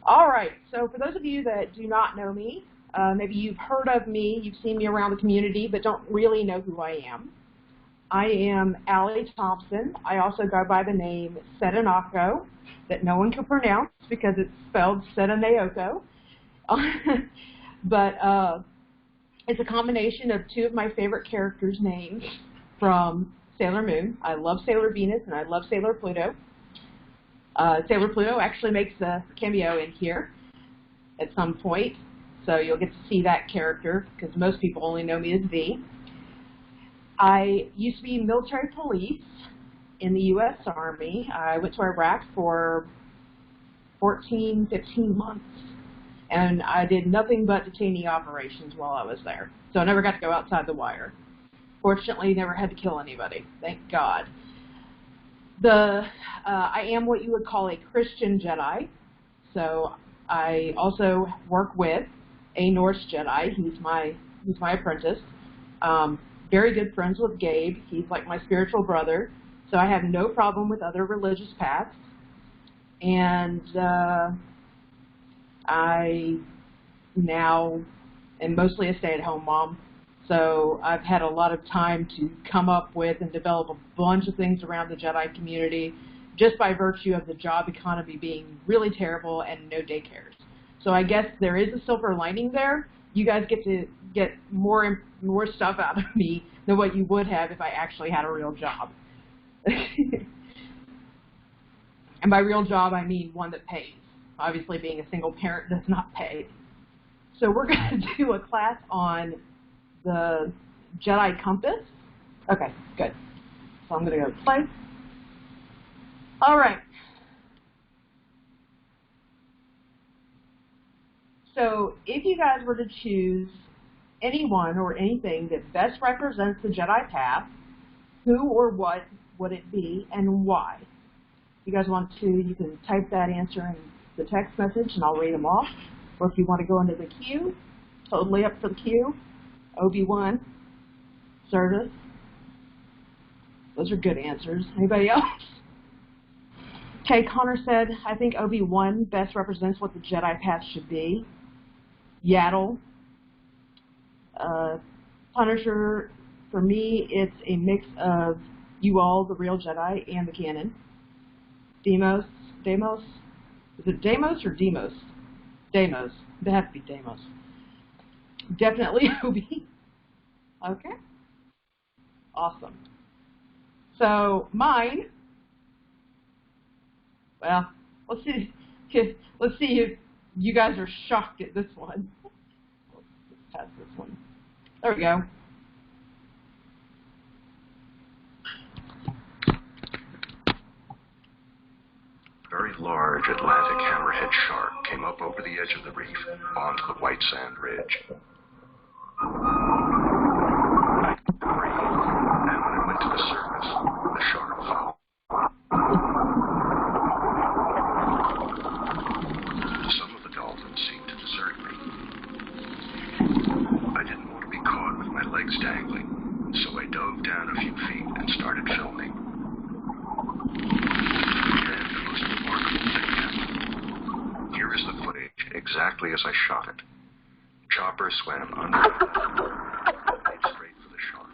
All right, so for those of you that do not know me, maybe you've heard of me, you've seen me around the community, but don't really know who I am. I am Allie Thompson. I also go by the name Setanaoko, that no one can pronounce because it's spelled Setanaoko. But it's a combination of two of my favorite characters' names from Sailor Moon. I love Sailor Venus and I love Sailor Pluto. Sailor Pluto actually makes a cameo in here at some point, so you'll get to see that character because most people only know me as V. I used to be military police in the U.S. Army. I went to Iraq for 14, 15 months, and I did nothing but detainee operations while I was there, so I never got to go outside the wire. Fortunately, never had to kill anybody, thank God. I am what you would call a Christian Jedi, so I also work with a Norse Jedi. He's my apprentice. Very good friends with Gabe. He's like my spiritual brother, so I have no problem with other religious paths. And I now am mostly a stay-at-home mom, so I've had a lot of time to come up with and develop a bunch of things around the Jedi community just by virtue of the job economy being really terrible and no daycares. So I guess there is a silver lining there. You guys get to get more stuff out of me than what you would have if I actually had a real job. And by real job, I mean one that pays. Obviously, being a single parent does not pay. So we're going to do a class on the Jedi Compass. Okay, good. So I'm going to go play. All right. So if you guys were to choose anyone or anything that best represents the Jedi path, who or what would it be and why? If you guys want to, you can type that answer in the text message and I'll read them off. Or if you want to go into the queue, totally up for the queue. Obi-Wan, Certus. Those are good answers. Anybody else? Okay, Connor said, I think Obi-Wan best represents what the Jedi path should be. Yaddle. Punisher, for me, it's a mix of you all, the real Jedi, and the canon. Deimos. Is it Deimos or Demos? Deimos. They have to be Deimos. Definitely Obi. Okay. Awesome. So mine. Well, let's see if you guys are shocked at this one. Let's pass this one. There we go. A very large Atlantic hammerhead shark came up over the edge of the reef onto the white sand ridge. I breathed, and when it went to the surface, the shark fell. Some of the dolphins seemed to desert me. I didn't want to be caught with my legs dangling, so I dove down a few feet and started filming. Then the most remarkable thing happened. Here is the footage, exactly as I shot it. Chopper swam under the water, made straight for the shark.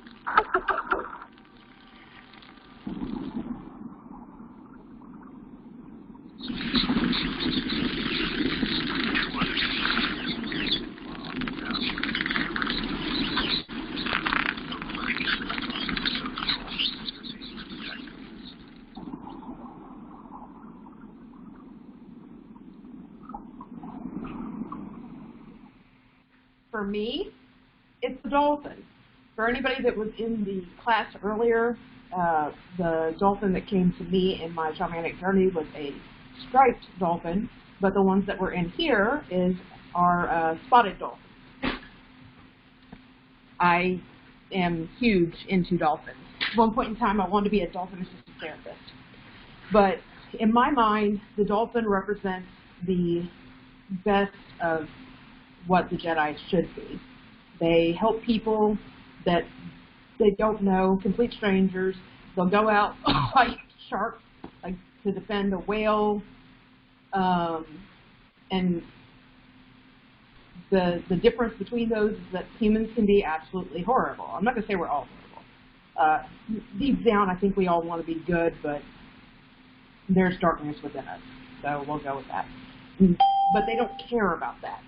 For me, it's the dolphin. For anybody that was in the class earlier, the dolphin that came to me in my shamanic journey was a striped dolphin, but the ones that were in here are spotted dolphins. I am huge into dolphins. At one point in time, I wanted to be a dolphin assistant therapist. But in my mind, the dolphin represents the best of what the Jedi should be. They help people that they don't know, complete strangers. They'll go out fight sharks, like to defend a whale. And the difference between those is that humans can be absolutely horrible. I'm not going to say we're all horrible. Deep down, I think we all want to be good, but there's darkness within us. So we'll go with that. But they don't care about that.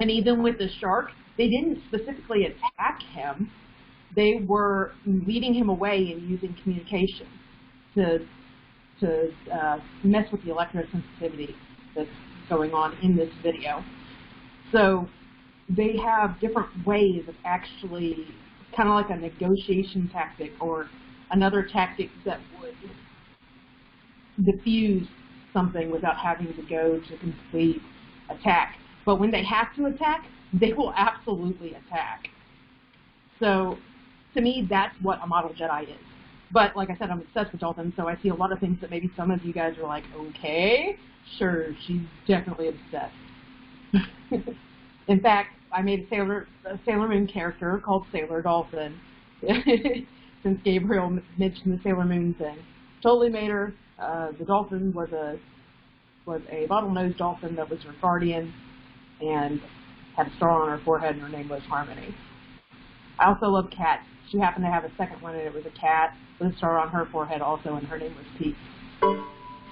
And even with the shark, they didn't specifically attack him. They were leading him away and using communication to mess with the electrosensitivity that's going on in this video. So they have different ways of actually, kind of like a negotiation tactic or another tactic that would diffuse something without having to go to complete attack. But when they have to attack, they will absolutely attack. So to me, that's what a model Jedi is. But like I said, I'm obsessed with dolphins, so I see a lot of things that maybe some of you guys are like, okay, sure, she's definitely obsessed. In fact, I made a Sailor Moon character called Sailor Dolphin, since Gabriel mentioned the Sailor Moon thing. Totally made her. The dolphin was a bottlenose dolphin that was her guardian and had a star on her forehead, and her name was Harmony. I also love cats. She happened to have a second one, and it was a cat with a star on her forehead also, and her name was Pete.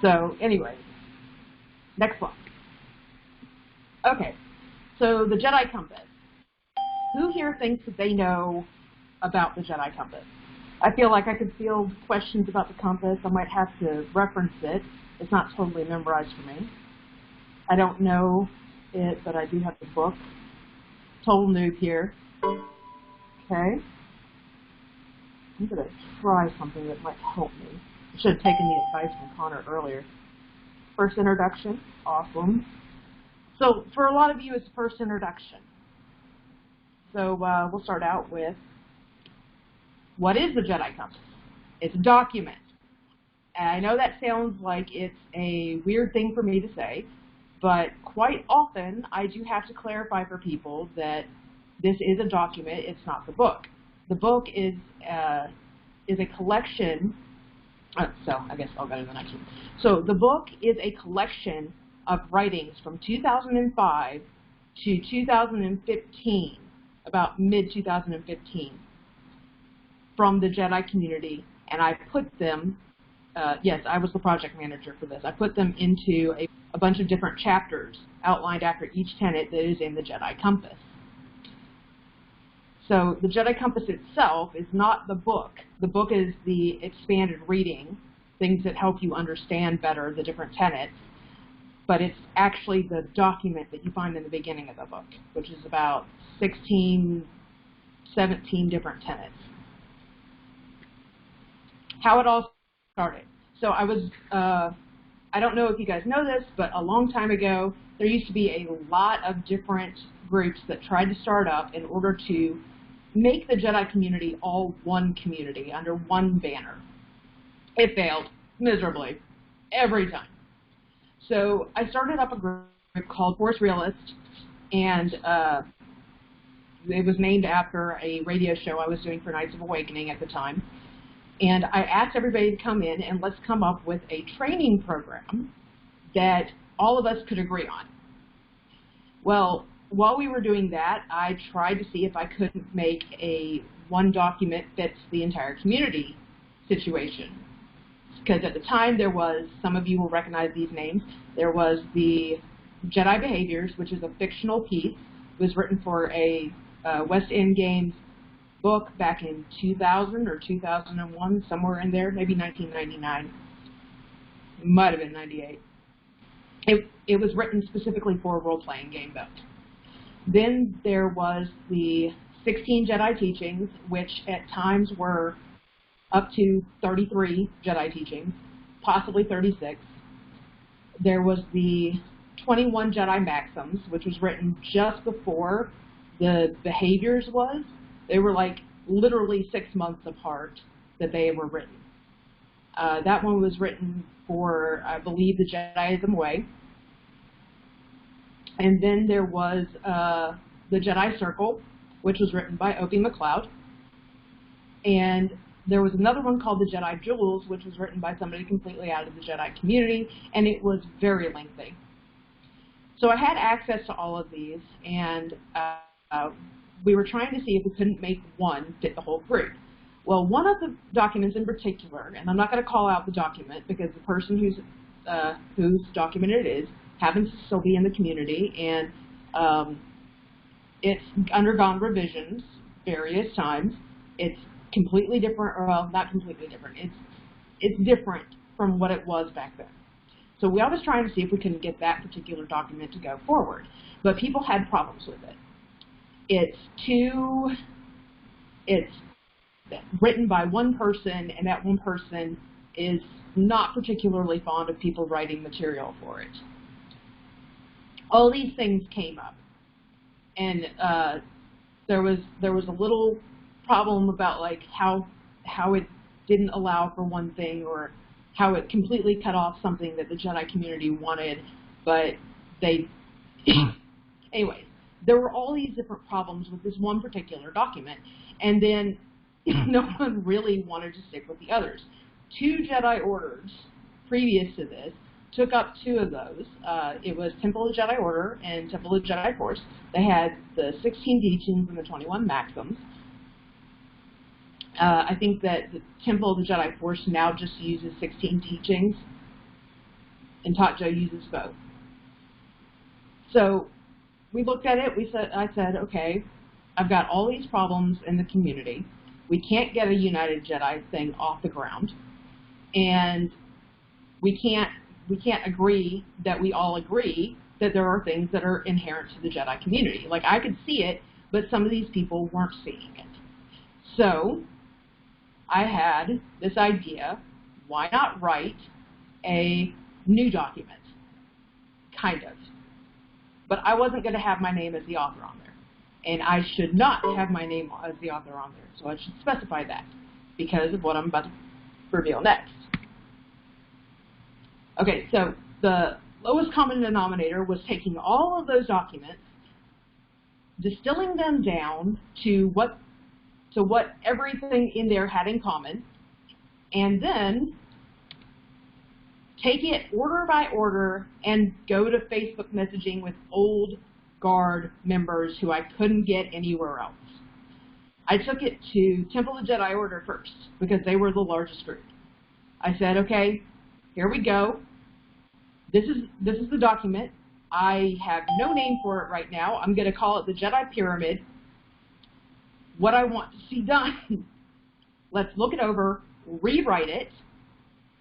So anyway, next one. Okay, so the Jedi Compass. Who here thinks that they know about the Jedi Compass? I feel like I could field questions about the compass. I might have to reference it. It's not totally memorized for me. I don't know it, but I do have the book. Total noob here. Okay. I'm going to try something that might help me. I should have taken the advice from Connor earlier. First introduction. Awesome. So for a lot of you, it's first introduction. So we'll start out with, what is the Jedi Compass? It's a document. And I know that sounds like it's a weird thing for me to say, but quite often I do have to clarify for people that this is a document, it's not the book. The book is a collection, so I guess I'll go to the next one. So the book is a collection of writings from 2005 to 2015, about mid-2015, from the Jedi community, and I put them, yes, I was the project manager for this, I put them into a bunch of different chapters outlined after each tenet that is in the Jedi Compass. So the Jedi Compass itself is not the book. The book is the expanded reading, things that help you understand better the different tenets, but it's actually the document that you find in the beginning of the book, which is about 16, 17 different tenets. How it all started. So I was, I don't know if you guys know this, but a long time ago, there used to be a lot of different groups that tried to start up in order to make the Jedi community all one community under one banner. It failed miserably every time. So I started up a group called Force Realist, and it was named after a radio show I was doing for Knights of Awakening at the time. And I asked everybody to come in and let's come up with a training program that all of us could agree on. Well, while we were doing that, I tried to see if I couldn't make one document fits the entire community situation. Because at the time there was, some of you will recognize these names, there was the Jedi Behaviors, which is a fictional piece. It was written for a West End Games book back in 2000 or 2001, somewhere in there, maybe 1999. It might have been 98. It was written specifically for a role-playing game, though. Then there was the 16 Jedi Teachings, which at times were up to 33 Jedi Teachings, possibly 36. There was the 21 Jedi Maxims, which was written just before the Behaviors was. They were like literally 6 months apart that they were written. That one was written for, I believe, the Jediism way. And then there was the Jedi Circle, which was written by Opie McLeod. And there was another one called the Jedi Jewels, which was written by somebody completely out of the Jedi community, and it was very lengthy. So I had access to all of these, and we were trying to see if we couldn't make one fit the whole group. Well, one of the documents in particular, and I'm not going to call out the document because the person whose document it is happens to still be in the community, and it's undergone revisions various times. It's completely different, or well, not completely different. It's different from what it was back then. So we always trying to see if we can get that particular document to go forward, but people had problems with it. It's written by one person, and that one person is not particularly fond of people writing material for it. All these things came up, and there was a little problem about like how it didn't allow for one thing, or how it completely cut off something that the Jedi community wanted, but they anyways, there were all these different problems with this one particular document, and then no one really wanted to stick with the others. 2 Jedi Orders previous to this took up 2 of those. It was Temple of Jedi Order and Temple of Jedi Force. They had the 16 teachings and the 21 maxims. I think that the Temple of the Jedi Force now just uses 16 teachings, and Tatjo uses both. So we looked at it. I said, okay, I've got all these problems in the community. We can't get a United Jedi thing off the ground, and we can't agree that we all agree that there are things that are inherent to the Jedi community. Like, I could see it, but some of these people weren't seeing it. So I had this idea, why not write a new document? Kind of. But I wasn't going to have my name as the author on there. And I should not have my name as the author on there. So I should specify that because of what I'm about to reveal next. Okay, so the lowest common denominator was taking all of those documents, distilling them down to what everything in there had in common, and then take it order by order and go to Facebook messaging with old Guard members who I couldn't get anywhere else. I took it to Temple of Jedi Order first because they were the largest group. I said, okay, here we go. This is the document. I have no name for it right now. I'm going to call it the Jedi Pyramid. What I want to see done, let's look it over, rewrite it,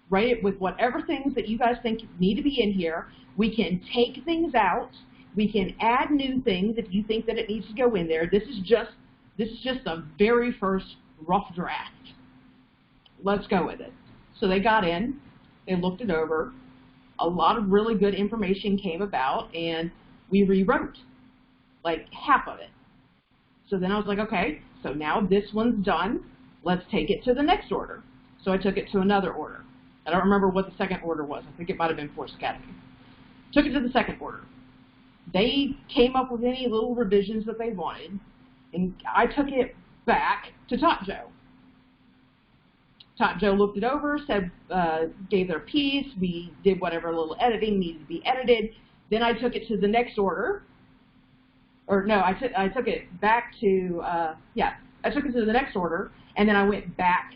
write it with whatever things that you guys think need to be in here. We can take things out. We can add new things if you think that it needs to go in there. This is just the very first rough draft. Let's go with it. So they got in, they looked it over. A lot of really good information came about, and we rewrote like half of it. So then I was like, okay, so now this one's done. Let's take it to the next order. So I took it to another order. I don't remember what the second order was. I think it might have been Force Academy. Took it to the second order. They came up with any little revisions that they wanted, and I took it back to Tatjo. Tatjo looked it over, said, gave their piece. We did whatever little editing needed to be edited. Then I took it to the next order. Or no, I took it back to, I took it to the next order, and then I went back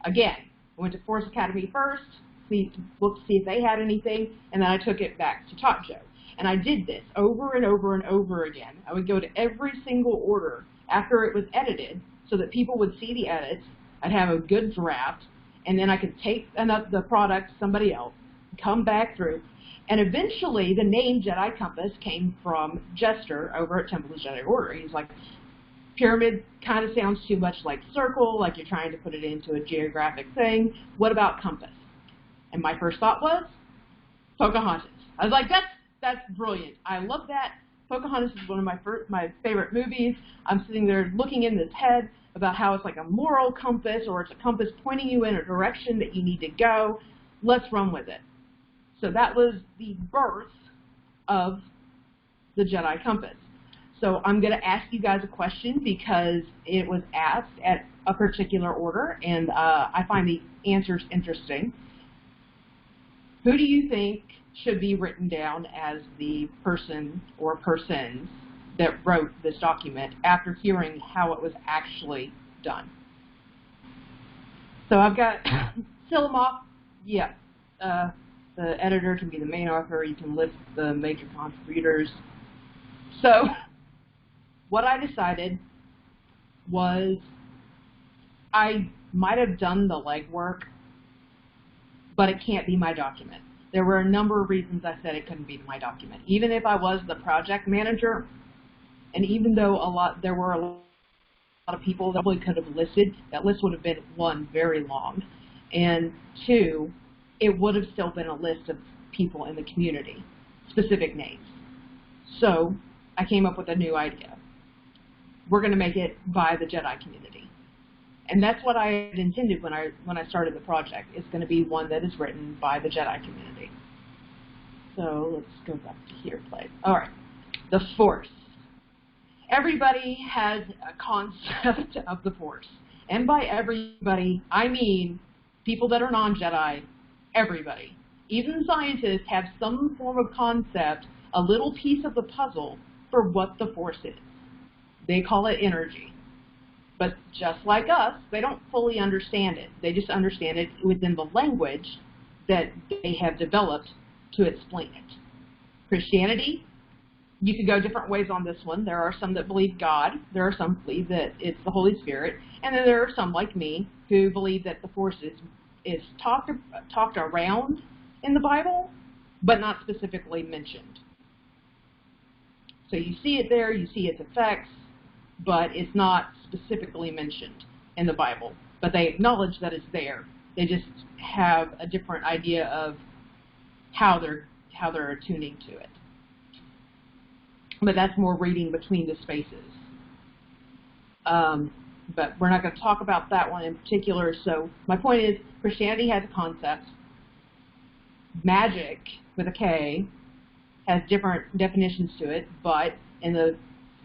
again. I went to Force Academy first, looked to see if they had anything, and then I took it back to Tatjo. And I did this over and over and over again. I would go to every single order after it was edited so that people would see the edits. I'd have a good draft, and then I could take the product to somebody else, come back through. And eventually, the name Jedi Compass came from Jester over at Temple of Jedi Order. He's like, pyramid kind of sounds too much like circle, like you're trying to put it into a geographic thing. What about compass? And my first thought was Pocahontas. I was like, that's brilliant. I love that. Pocahontas is one of my favorite movies. I'm sitting there looking in this head about how it's like a moral compass, or it's a compass pointing you in a direction that you need to go. Let's run with it. So that was the birth of the Jedi Compass. So I'm going to ask you guys a question because it was asked at a particular order, and I find the answers interesting. Who do you think should be written down as the person or persons that wrote this document after hearing how it was actually done? So I've got Setanaoko, yeah. The editor can be the main author. You can list the major contributors. So what I decided was I might have done the legwork, but it can't be my document. There were a number of reasons I said it couldn't be my document. Even if I was the project manager, and even though there were a lot of people that probably could have listed, that list would have been, one, very long, and two, it would have still been a list of people in the community, specific names. So I came up with a new idea. We're going to make it by the Jedi community. And that's what I had intended when I started the project. It's going to be one that is written by the Jedi community. So let's go back to here, play. All right, the Force. Everybody has a concept of the Force. And by everybody, I mean people that are non-Jedi, everybody. Even scientists have some form of concept, a little piece of the puzzle for what the Force is. They call it energy. But just like us, they don't fully understand it. They just understand it within the language that they have developed to explain it. Christianity, you could go different ways on this one. There are some that believe God. There are some who believe that it's the Holy Spirit. And then there are some, like me, who believe that the Force is talked around in the Bible, but not specifically mentioned. So you see it there, you see its effects, but it's not specifically mentioned in the Bible. But they acknowledge that it's there. They just have a different idea of how they're attuning to it. But that's more reading between the spaces. But we're not going to talk about that one in particular. So my point is, Christianity has a concept. Magic, with a K, has different definitions to it, but in the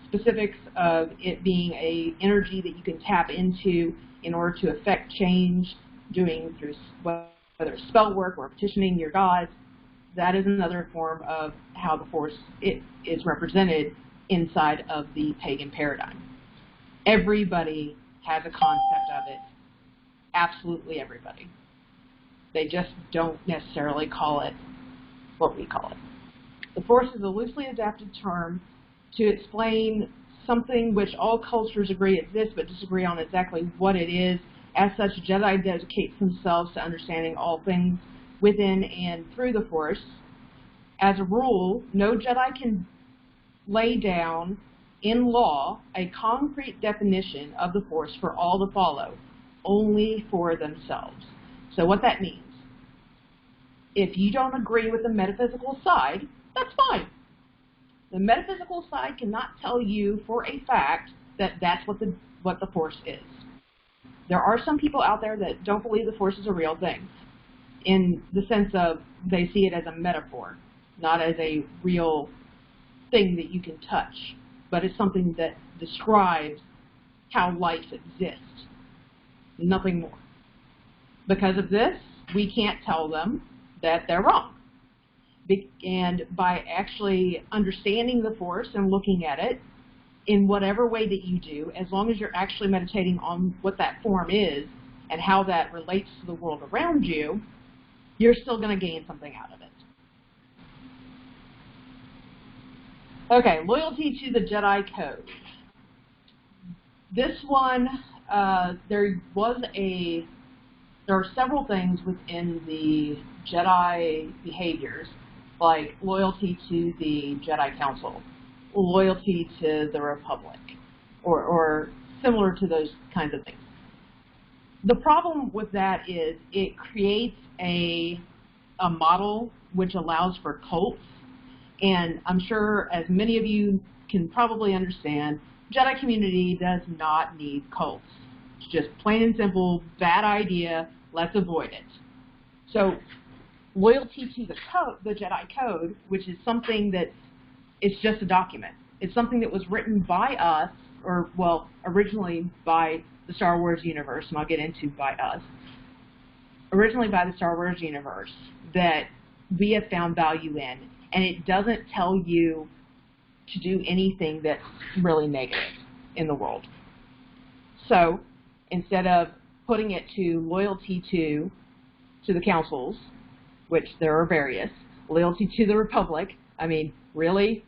specifics of it being an energy that you can tap into in order to affect change, doing through whether it's spell work or petitioning your gods, that is another form of how the Force is represented inside of the pagan paradigm. Everybody has a concept of it. Absolutely everybody. They just don't necessarily call it what we call it. The Force is a loosely adapted term to explain something which all cultures agree exists but disagree on exactly what it is. As such, Jedi dedicates themselves to understanding all things within and through the Force. As a rule, no Jedi can lay down in law a concrete definition of the Force for all to follow, only for themselves. So what that means, if you don't agree with the metaphysical side, that's fine. The metaphysical side cannot tell you for a fact that that's what the Force is. There are some people out there that don't believe the Force is a real thing, in the sense of they see it as a metaphor, not as a real thing that you can touch, but it's something that describes how life exists, nothing more. Because of this, we can't tell them that they're wrong. And by actually understanding the Force and looking at it in whatever way that you do, as long as you're actually meditating on what that form is and how that relates to the world around you, you're still going to gain something out of it. Okay, loyalty to the Jedi Code. This one, there are several things within the Jedi behaviors, like loyalty to the Jedi Council, loyalty to the Republic, or similar to those kinds of things. The problem with that is it creates a model which allows for cults, and I'm sure as many of you can probably understand, Jedi community does not need cults. It's just plain and simple, bad idea, let's avoid it. So loyalty to the Jedi Code, which is something that is just a document. It's something that was written by us, or, well, originally by the Star Wars universe, and I'll get into by us. Originally by the Star Wars universe, that we have found value in, and it doesn't tell you to do anything that's really negative in the world. So instead of putting it to loyalty to the councils, which there are various, loyalty to the Republic, I mean, really,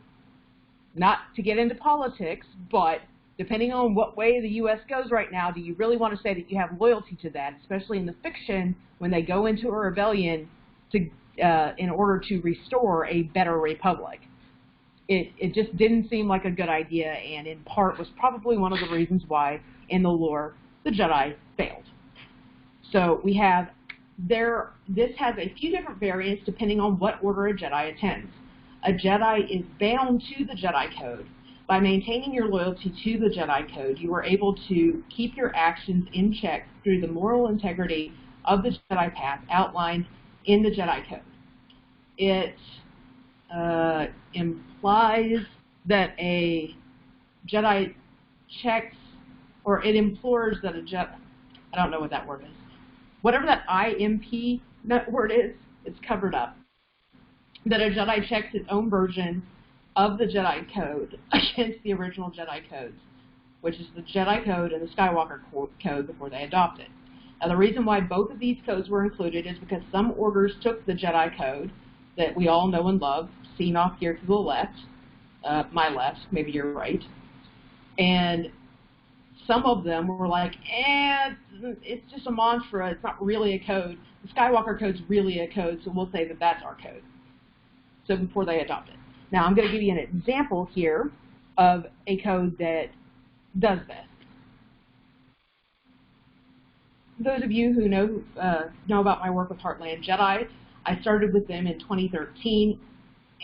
not to get into politics, but depending on what way the U.S. goes right now, do you really want to say that you have loyalty to that, especially in the fiction when they go into a rebellion to in order to restore a better republic? It just didn't seem like a good idea, and in part was probably one of the reasons why, in the lore, the Jedi failed. So we have this has a few different variants depending on what order a Jedi attends. A Jedi is bound to the Jedi Code. By maintaining your loyalty to the Jedi Code, you are able to keep your actions in check through the moral integrity of the Jedi path outlined in the Jedi Code. It implies that a Jedi checks, or it implores that a Jedi, I don't know what that word is. Whatever that IMP word is, it's covered up. That a Jedi checks its own version of the Jedi Code against the original Jedi codes, which is the Jedi Code and the Skywalker Code before they adopt it. Now, the reason why both of these codes were included is because some orders took the Jedi Code that we all know and love, seen off here to the left, my left, maybe you're right, and some of them were like, it's just a mantra, it's not really a code. The Skywalker Code's really a code, so we'll say that that's our code. So before they adopt it. Now, I'm going to give you an example here of a code that does this. Those of you who know about my work with Heartland Jedi, I started with them in 2013,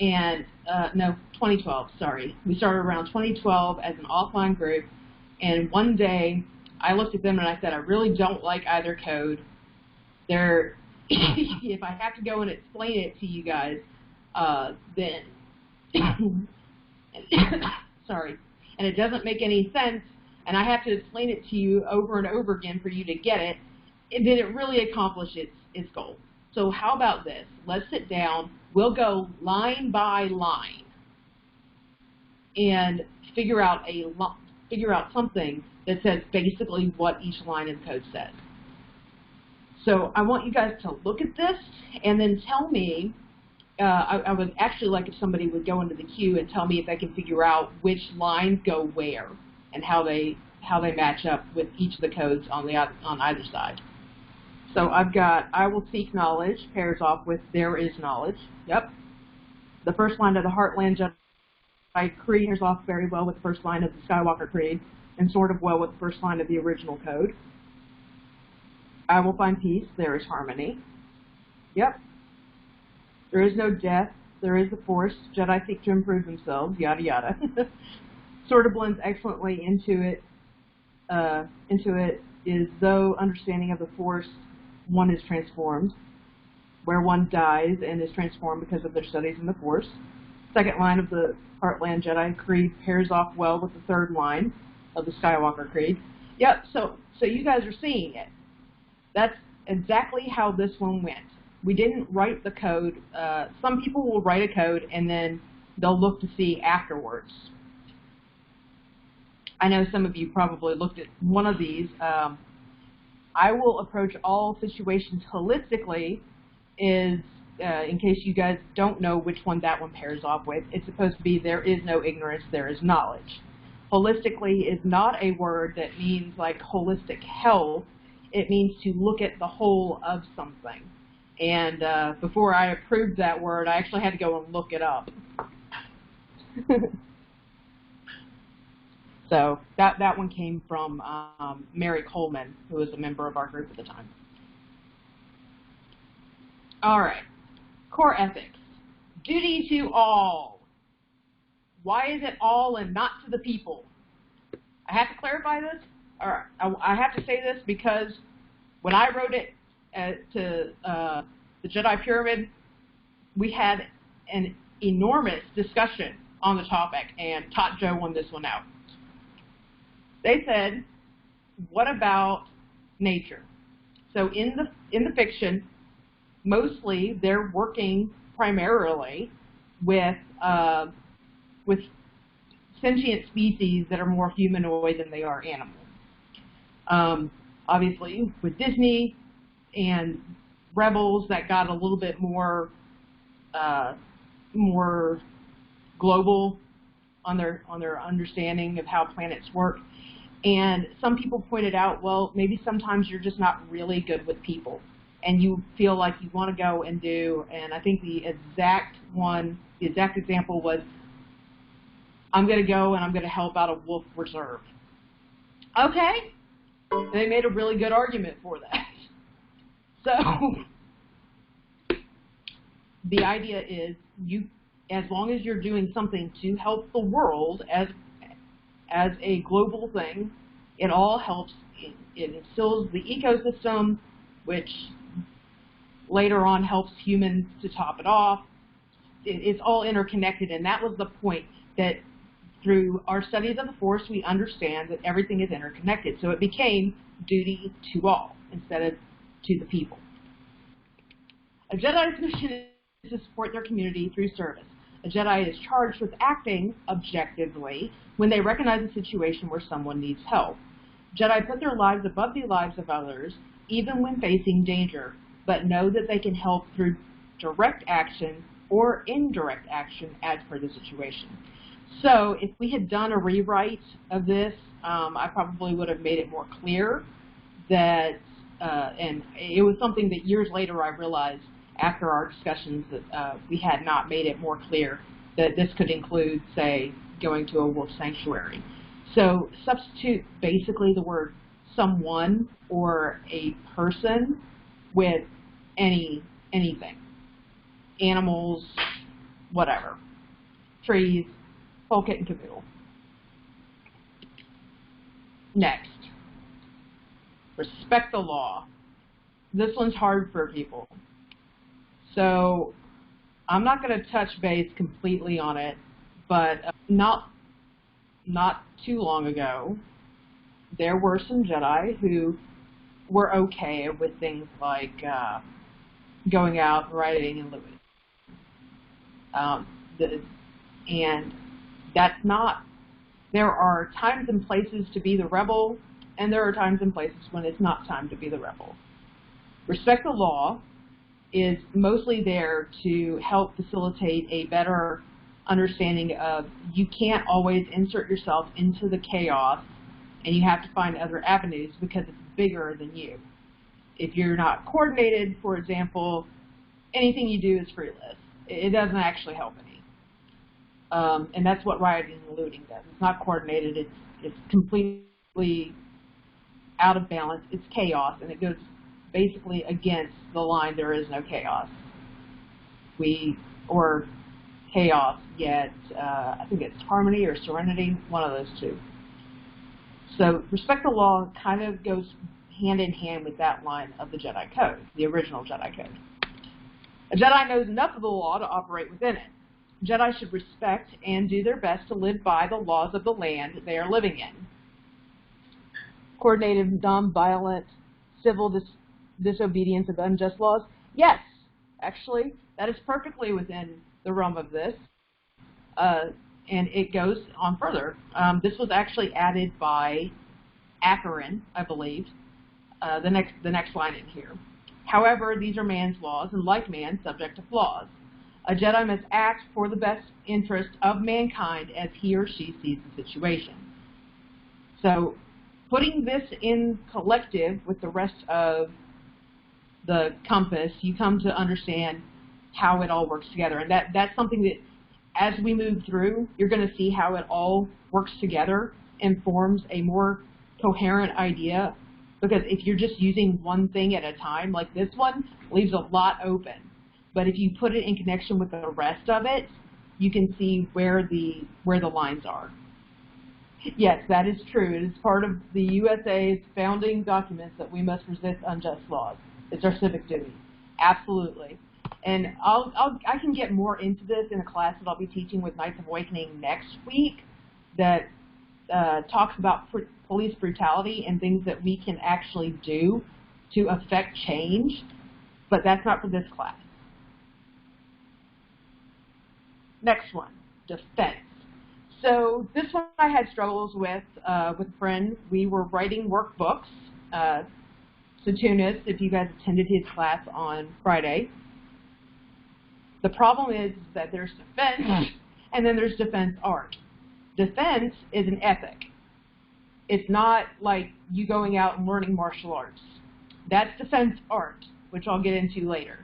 and, no, 2012, sorry. We started around 2012 as an offline group, and one day I looked at them and I said, I really don't like either code. They're, if I have to go and explain it to you guys, then, sorry, and it doesn't make any sense, and I have to explain it to you over and over again for you to get it, and then it really accomplish its goal. So how about this? Let's sit down. We'll go line by line and figure out something that says basically what each line in the code says. So I want you guys to look at this and then tell me. I would actually like if somebody would go into the queue and tell me if they can figure out which lines go where and how they match up with each of the codes on either side. So I've got I will seek knowledge pairs off with there is knowledge. Yep. The first line of the Heartland Jedi Creed pairs off very well with the first line of the Skywalker Creed and sort of well with the first line of the original code. I will find peace. There is harmony. Yep. There is no death. There is the Force. Jedi seek to improve themselves. Yada yada. Sort of blends excellently into it. Is though understanding of the Force, one is transformed, where one dies and is transformed because of their studies in the Force. Second line of the Heartland Jedi Creed pairs off well with the third line of the Skywalker Creed. Yep. So you guys are seeing it. That's exactly how this one went. We didn't write the code. Some people will write a code and then they'll look to see afterwards. I know some of you probably looked at one of these. I will approach all situations holistically in case you guys don't know which one that one pairs off with. It's supposed to be there is no ignorance, there is knowledge. Holistically is not a word that means like holistic health. It means to look at the whole of something. And before I approved that word, I actually had to go and look it up. So that one came from Mary Coleman, who was a member of our group at the time. All right. Core ethics. Duty to all. Why is it all and not to the people? I have to clarify this, or I have to say this because when I wrote it to the Jedi Pyramid, we had an enormous discussion on the topic, and Tot Joe won this one out. They said, what about nature? So in the fiction, mostly they're working primarily with sentient species that are more humanoid than they are animals. Obviously, with Disney and Rebels, that got a little bit more more global on their understanding of how planets work. And some people pointed out, well, maybe sometimes you're just not really good with people, and you feel like you want to go and do. And I think the exact example was, I'm going to go and I'm going to help out a wolf reserve. Okay, they made a really good argument for that. So the idea is, as long as you're doing something to help the world as a global thing, it all helps. It instills the ecosystem, which later on helps humans to top it off. It's all interconnected, and that was the point, that through our studies of the Force, we understand that everything is interconnected. So it became duty to all instead of to the people. A Jedi's mission is to support their community through service. A Jedi is charged with acting objectively when they recognize a situation where someone needs help. Jedi put their lives above the lives of others, even when facing danger, but know that they can help through direct action or indirect action as per the situation. So if we had done a rewrite of this, I probably would have made it more clear that, and it was something that years later I realized after our discussions that we had not made it more clear that this could include, say, going to a wolf sanctuary. So substitute basically the word someone or a person with anything. Animals, whatever. Trees, whole kit and caboodle. Next. Respect the law. This one's hard for people. So I'm not going to touch base completely on it, but not too long ago, there were some Jedi who were okay with things like going out, riding, and looting. And that's not, there are times and places to be the rebel, and there are times and places when it's not time to be the rebel. Respect the law is mostly there to help facilitate a better understanding of, you can't always insert yourself into the chaos, and you have to find other avenues because it's bigger than you. If you're not coordinated, for example, anything you do is fruitless. It doesn't actually help any. And that's what rioting and looting does. It's not coordinated. It's completely out of balance. It's chaos, and it goes basically against the line, there is no chaos. Or chaos, yet I think it's harmony or serenity, one of those two. So respect the law kind of goes hand in hand with that line of the Jedi Code, the original Jedi Code. A Jedi knows enough of the law to operate within it. Jedi should respect and do their best to live by the laws of the land they are living in. Coordinated, non-violent, civil disobedience of unjust laws? Yes, actually, that is perfectly within the realm of this. And it goes on further. This was actually added by Akron, I believe, the next line in here. However, these are man's laws, and like man, subject to flaws. A Jedi must act for the best interest of mankind as he or she sees the situation. So putting this in collective with the rest of the compass, you come to understand how it all works together. And that's something that, as we move through, you're going to see how it all works together and forms a more coherent idea. Because if you're just using one thing at a time, like this one, leaves a lot open. But if you put it in connection with the rest of it, you can see where the lines are. Yes, that is true. It is part of the USA's founding documents that we must resist unjust laws. It's our civic duty. Absolutely. And I can get more into this in a class that I'll be teaching with Knights of Awakening next week that talks about police brutality and things that we can actually do to affect change, but that's not for this class. Next one, defense. So this one I had struggles with a friend. We were writing workbooks. Tunis, if you guys attended his class on Friday. The problem is that there's defense, and then there's defense art. Defense is an ethic. It's not like you going out and learning martial arts. That's defense art, which I'll get into later.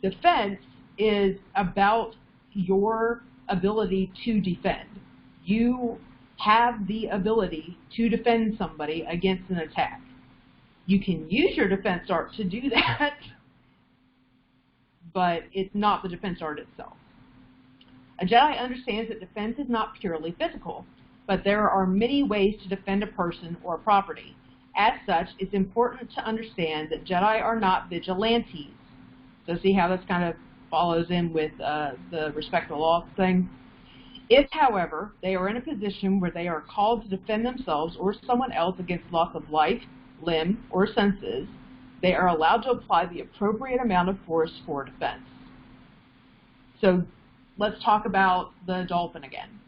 Defense is about your ability to defend. You have the ability to defend somebody against an attack. You can use your defense art to do that, but it's not the defense art itself. A Jedi understands that defense is not purely physical, but there are many ways to defend a person or property. As such, it's important to understand that Jedi are not vigilantes. So see how this kind of follows in with the respect the law thing? If, however, they are in a position where they are called to defend themselves or someone else against loss of life, limb, or senses, they are allowed to apply the appropriate amount of force for defense. So let's talk about the dolphin again.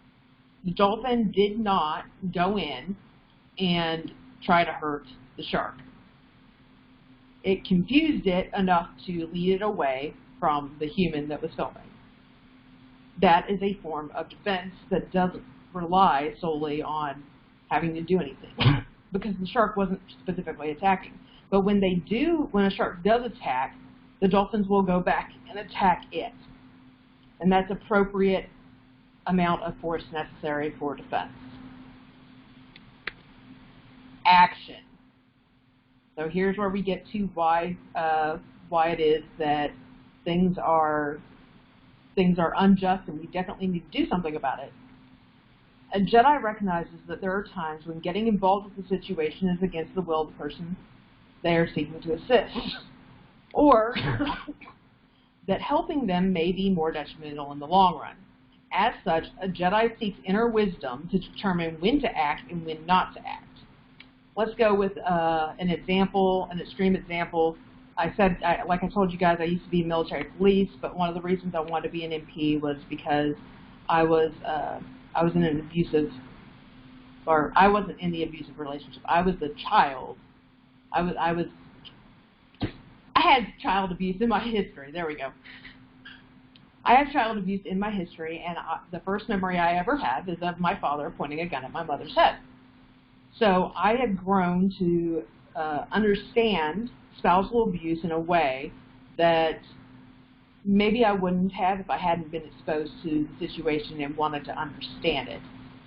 The dolphin did not go in and try to hurt the shark. It confused it enough to lead it away from the human that was filming. That is a form of defense that doesn't rely solely on having to do anything, because the shark wasn't specifically attacking. But when a shark does attack, the dolphins will go back and attack it. And that's appropriate amount of force necessary for defense. Action. So here's where we get to why it is that things are unjust and we definitely need to do something about it. A Jedi recognizes that there are times when getting involved with the situation is against the will of the person they are seeking to assist, or that helping them may be more detrimental in the long run. As such, a Jedi seeks inner wisdom to determine when to act and when not to act. Let's go with an extreme example. Like I told you guys, I used to be military police, but one of the reasons I wanted to be an MP was because I was in an abusive, or I wasn't in the abusive relationship. I was the child. I had child abuse in my history. There we go. I had child abuse in my history, and the first memory I ever have is of my father pointing a gun at my mother's head. So I had grown to understand spousal abuse in a way that maybe I wouldn't have if I hadn't been exposed to the situation and wanted to understand it.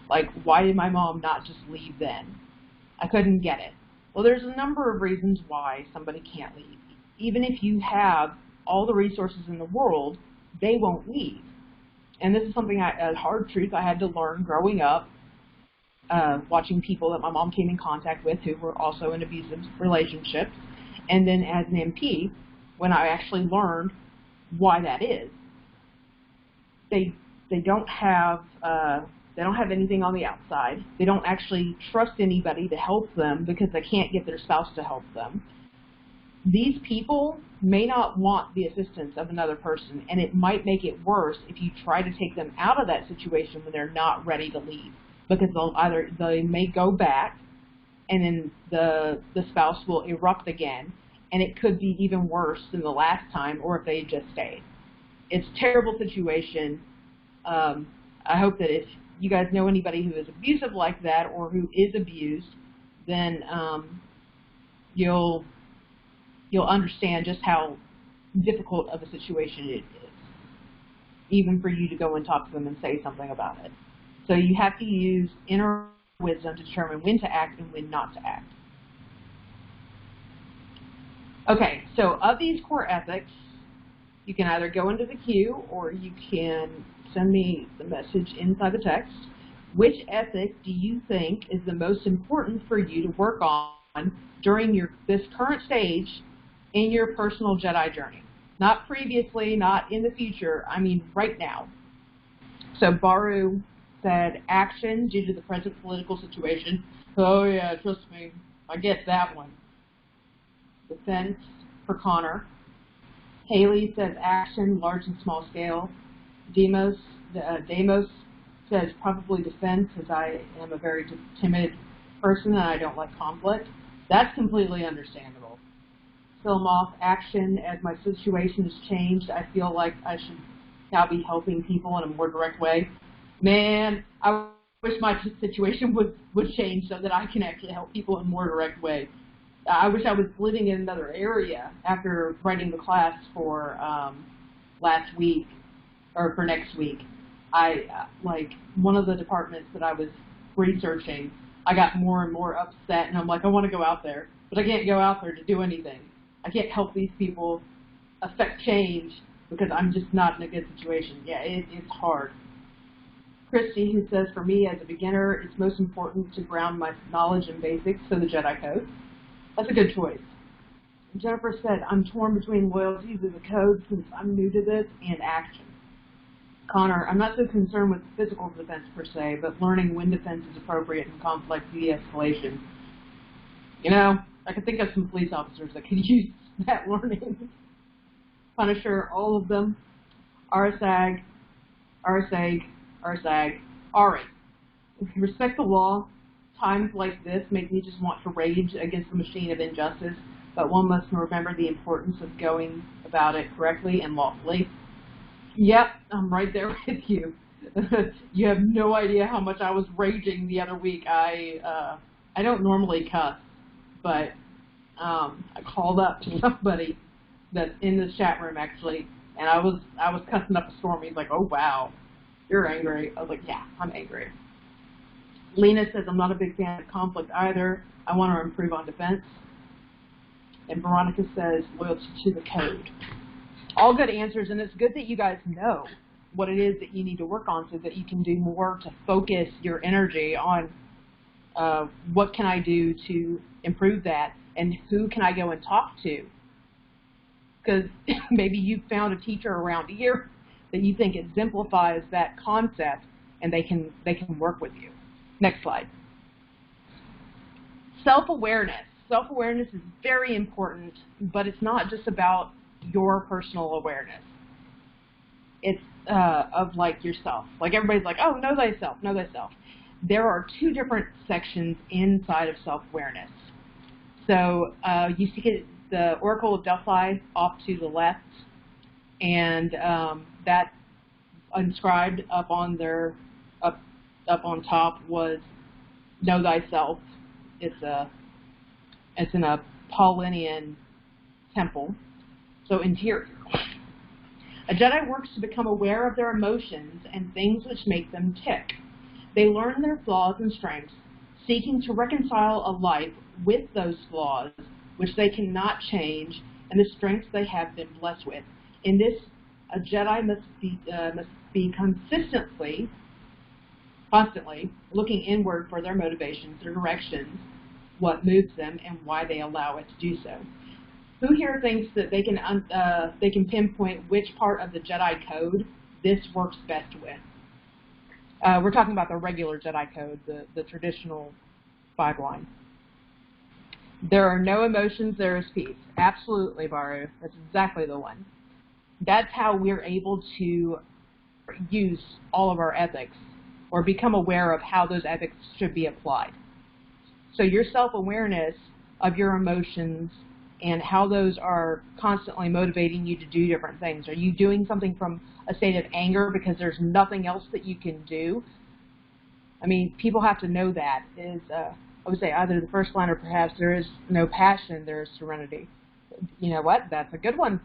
Like, why did my mom not just leave then? I couldn't get it. Well, there's a number of reasons why somebody can't leave. Even if you have all the resources in the world, they won't leave. And this is something, a hard truth I had to learn growing up, watching people that my mom came in contact with who were also in abusive relationships. And then as an MP, when I actually learned why that is, they don't have anything on the outside. They don't actually trust anybody to help them because they can't get their spouse to help them. These people may not want the assistance of another person, and it might make it worse if you try to take them out of that situation when they're not ready to leave, because they may go back, and then the spouse will erupt again, and it could be even worse than the last time, or if they just stayed. It's a terrible situation. I hope that if you guys know anybody who is abusive like that or who is abused, then you'll understand just how difficult of a situation it is, even for you to go and talk to them and say something about it. So you have to use inner wisdom to determine when to act and when not to act. Okay, so of these core ethics, you can either go into the queue or you can send me the message inside the text. Which ethic do you think is the most important for you to work on during this current stage in your personal Jedi journey? Not previously, not in the future, I mean right now. So Baru said action due to the present political situation. Oh yeah, trust me, I get that one. Defense for Connor. Haley says action, large and small scale. Demos says probably defense, as I am a very timid person and I don't like conflict. That's completely understandable. Film off action. As my situation has changed, I feel like I should now be helping people in a more direct way. Man, I wish my situation would change so that I can actually help people in a more direct way. I wish I was living in another area after writing the class for last week, or for next week. Like, one of the departments that I was researching, I got more and more upset, and I'm like, I want to go out there, but I can't go out there to do anything. I can't help these people affect change because I'm just not in a good situation. Yeah, it's hard. Christy, who says, for me as a beginner, it's most important to ground my knowledge in basics, so the Jedi Code. That's a good choice. Jennifer said, I'm torn between loyalty to the code since I'm new to this and action. Connor, I'm not so concerned with physical defense per se, but learning when defense is appropriate in conflict de-escalation. You know, I could think of some police officers that could use that learning. Punisher, all of them. RSAG, RSAG, RSAG, Ari. If you respect the law, times like this make me just want to rage against the machine of injustice, but one must remember the importance of going about it correctly and lawfully. Yep, I'm right there with you. You have no idea how much I was raging the other week. I don't normally cuss, but I called up to somebody that's in this chat room actually, and I was cussing up a storm. He's like, "Oh wow, you're angry." I was like, "Yeah, I'm angry." Lena says, "I'm not a big fan of conflict either. I want to improve on defense." And Veronica says, "Loyalty to the code." All good answers, and it's good that you guys know what it is that you need to work on so that you can do more to focus your energy on what can I do to improve that, and who can I go and talk to. Because maybe you've found a teacher around here that you think exemplifies that concept, and they can work with you. Next slide. Self-awareness. Self-awareness is very important, but it's not just about your personal awareness. It's of like yourself. Like everybody's like, oh, know thyself, know thyself. There are two different sections inside of self-awareness. So you see the Oracle of Delphi off to the left, and that inscribed up on their up on top was know thyself. It's in a Paulinian temple. So interior. A Jedi works to become aware of their emotions and things which make them tick. They learn their flaws and strengths, seeking to reconcile a life with those flaws which they cannot change and the strengths they have been blessed with. In this, a Jedi must be constantly looking inward for their motivations, their directions, what moves them, and why they allow it to do so. Who here thinks that they can pinpoint which part of the Jedi Code this works best with? We're talking about the regular Jedi Code, the traditional 5-line. There are no emotions, there is peace. Absolutely, Baru. That's exactly the one. That's how we're able to use all of our ethics or become aware of how those ethics should be applied. So your self-awareness of your emotions and how those are constantly motivating you to do different things. Are you doing something from a state of anger because there's nothing else that you can do? I mean, people have to know that. I would say either the first line or perhaps there is no passion, there is serenity. You know what? That's a good one.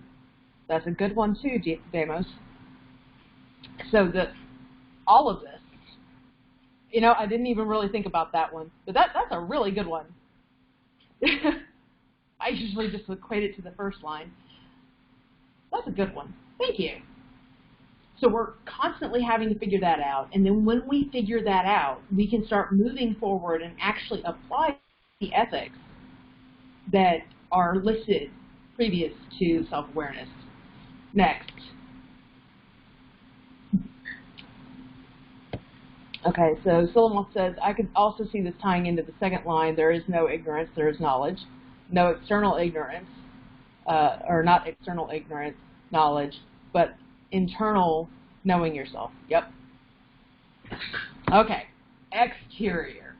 That's a good one too, Demos. So all of this, you know, I didn't even really think about that one, but that's a really good one. I usually just equate it to the first line. That's a good one. Thank you. So we're constantly having to figure that out, and then when we figure that out, we can start moving forward and actually apply the ethics that are listed previous to self-awareness. Next. Okay, so Solomon says, I could also see this tying into the second line, there is no ignorance, there is knowledge. No external ignorance, or not external ignorance, knowledge, but internal Knowing yourself. Yep. Okay. Exterior.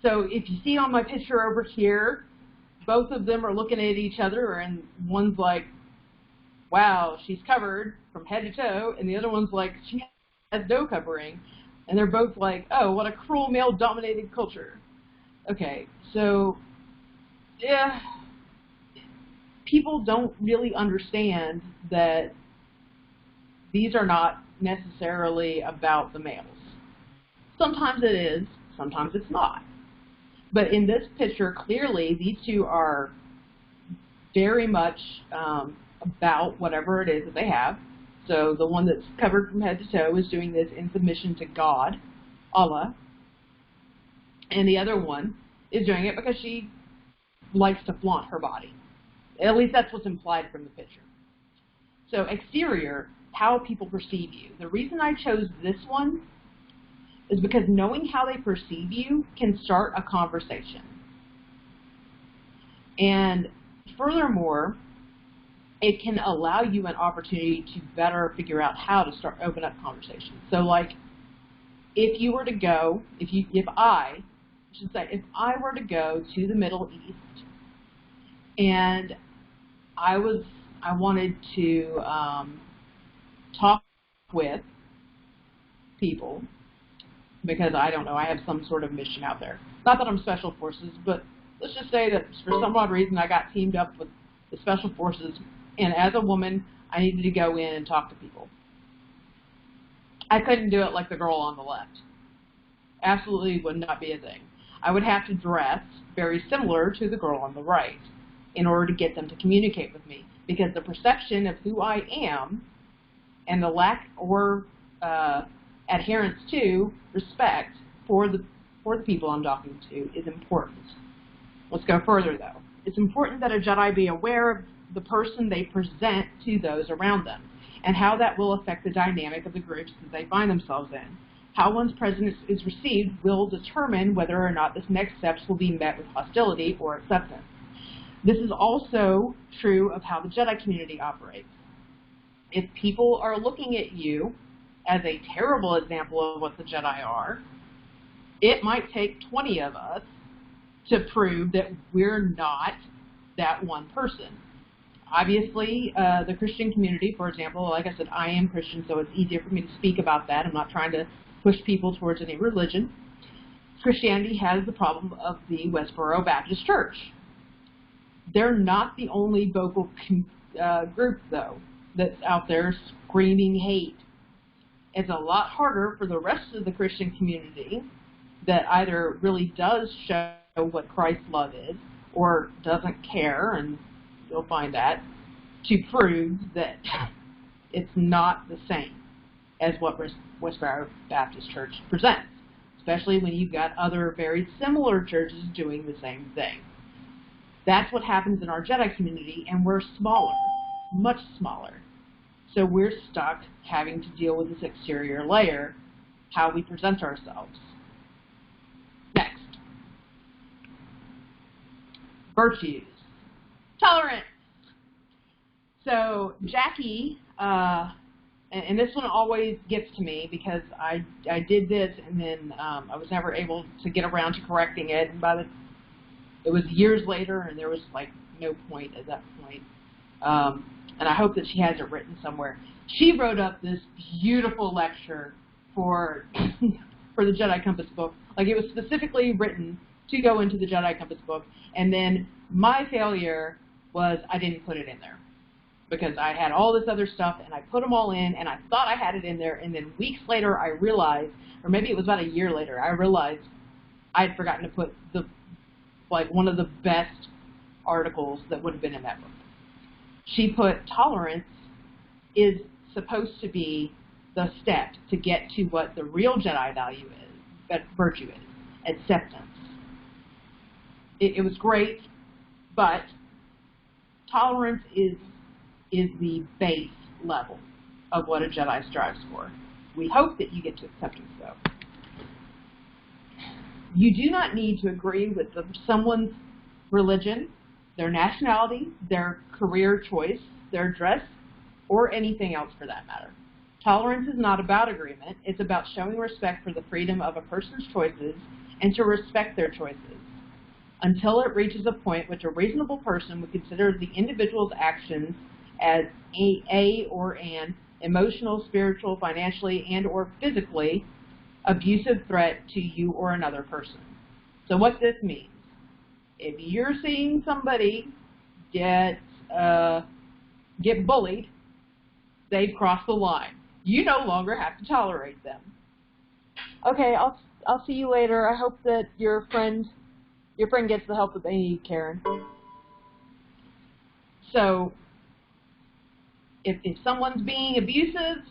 So if you see on my picture over here, both of them are looking at each other, and one's like, wow, she's covered from head to toe, and the other one's like, she has no covering. And they're both like, oh, what a cruel male-dominated culture. Okay, so, yeah, people don't really understand that these are not necessarily about the males. Sometimes it is, sometimes it's not. But in this picture, clearly, these two are very much about whatever it is that they have. So the one that's covered from head to toe is doing this in submission to God, Allah. And the other one is doing it because she likes to flaunt her body. At least that's what's implied from the picture. So exterior, how people perceive you. The reason I chose this one is because knowing how they perceive you can start a conversation. And furthermore, it can allow you an opportunity to better figure out how to open up conversations. So, like, if you were to go, if I were to go to the Middle East, and I wanted to talk with people, because I don't know, I have some sort of mission out there. Not that I'm Special Forces, but let's just say that for some odd reason I got teamed up with the Special Forces, and as a woman, I needed to go in and talk to people. I couldn't do it like the girl on the left. Absolutely would not be a thing. I would have to dress very similar to the girl on the right in order to get them to communicate with me, because the perception of who I am and the lack or adherence to respect for the people I'm talking to is important. Let's go further, though. It's important that a Jedi be aware of the person they present to those around them, and how that will affect the dynamic of the groups that they find themselves in. How one's presence is received will determine whether or not this next steps will be met with hostility or acceptance. This is also true of how the Jedi community operates. If people are looking at you as a terrible example of what the Jedi are, it might take 20 of us to prove that we're not that one person. Obviously, the Christian community, for example, like I said, I am Christian, so it's easier for me to speak about that. I'm not trying to push people towards any religion. Christianity has the problem of the Westboro Baptist Church. They're not the only vocal group, though, that's out there screaming hate. It's a lot harder for the rest of the Christian community that either really does show what Christ's love is or doesn't care, and you'll find that, to prove that it's not the same as what Westboro Baptist Church presents, especially when you've got other very similar churches doing the same thing. That's what happens in our Jedi community, and we're smaller, much smaller. So we're stuck having to deal with this exterior layer, how we present ourselves. Next. Virtues. Tolerance. So Jackie, and this one always gets to me because I did this and then I was never able to get around to correcting it. And it was years later, and there was like no point at that point. And I hope that she has it written somewhere. She wrote up this beautiful lecture for the Jedi Compass book. Like, it was specifically written to go into the Jedi Compass book. And then my failure was I didn't put it in there, because I had all this other stuff, and I put them all in, and I thought I had it in there, and then weeks later I realized, or maybe it was about a year later, I realized I'd forgotten to put one of the best articles that would have been in that book. She put tolerance is supposed to be the step to get to what the real Jedi value is, that virtue is, acceptance. It was great, but tolerance is the base level of what a Jedi strives for. We hope that you get to acceptance, though. You do not need to agree with someone's religion, their nationality, their career choice, their dress, or anything else for that matter. Tolerance is not about agreement. It's about showing respect for the freedom of a person's choices and to respect their choices until it reaches a point which a reasonable person would consider the individual's actions as a or an emotional, spiritual, financially, and or physically abusive threat to you or another person. So what this means, if you're seeing somebody get bullied, they've crossed the line. You no longer have to tolerate them. Okay, I'll see you later. I hope that your friend gets the help that they need, Karen. So, if someone's being abusive,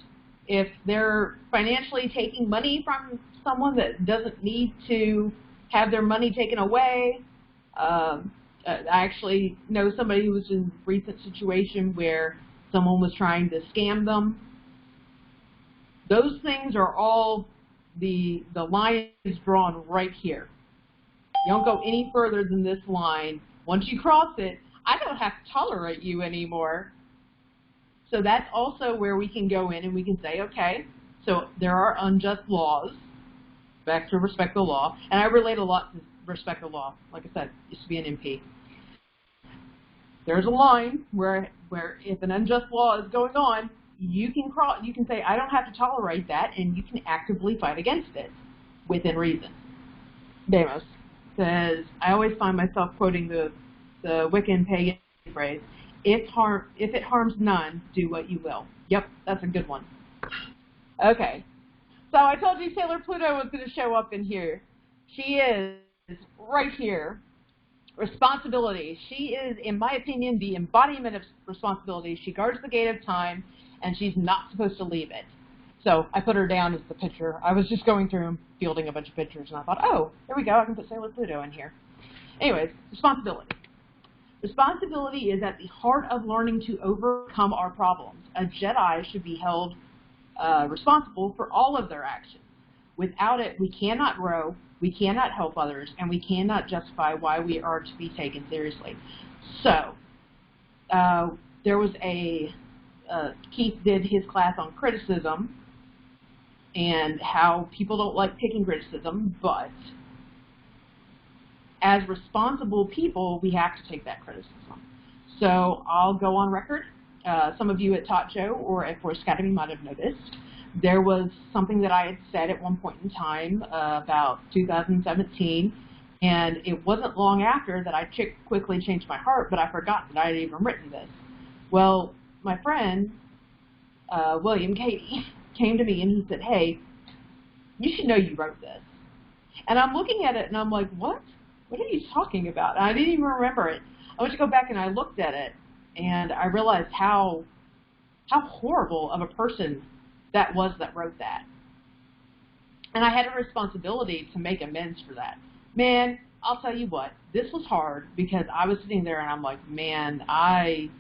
if they're financially taking money from someone that doesn't need to have their money taken away, I actually know somebody who was in a recent situation where someone was trying to scam them. Those things are all, the line is drawn right here. You don't go any further than this line. Once you cross it, I don't have to tolerate you anymore. So that's also where we can go in and we can say, okay, so there are unjust laws, back to respect the law, and I relate a lot to respect the law. Like I said, used to be an MP. There's a line where if an unjust law is going on, you can say, I don't have to tolerate that, and you can actively fight against it within reason. Demos says, I always find myself quoting the Wiccan pagan phrase, if it harms none, do what you will. Yep, that's a good one. Okay, so I told you Sailor Pluto was going to show up in here. She is right here. Responsibility. She is, in my opinion, the embodiment of responsibility. She guards the gate of time, and she's not supposed to leave it. So I put her down as the picture. I was just going through and fielding a bunch of pictures, and I thought, oh, there we go, I can put Sailor Pluto in here. Anyways, responsibility. Responsibility is at the heart of learning to overcome our problems. A Jedi should be held responsible for all of their actions. Without it, we cannot grow, we cannot help others, and we cannot justify why we are to be taken seriously. So, there was Keith did his class on criticism and how people don't like taking criticism, but as responsible people, we have to take that criticism. So I'll go on record. Some of you at Tot Show or at Force Academy might have noticed. There was something that I had said at one point in time about 2017, and it wasn't long after that I quickly changed my heart, but I forgot that I had even written this. Well, my friend, William Cady, came to me and he said, hey, you should know you wrote this. And I'm looking at it and I'm like, what? What are you talking about? And I didn't even remember it. I went to go back and I looked at it, and I realized how horrible of a person that was that wrote that. And I had a responsibility to make amends for that. Man, I'll tell you what, this was hard because I was sitting there and I'm like, man, I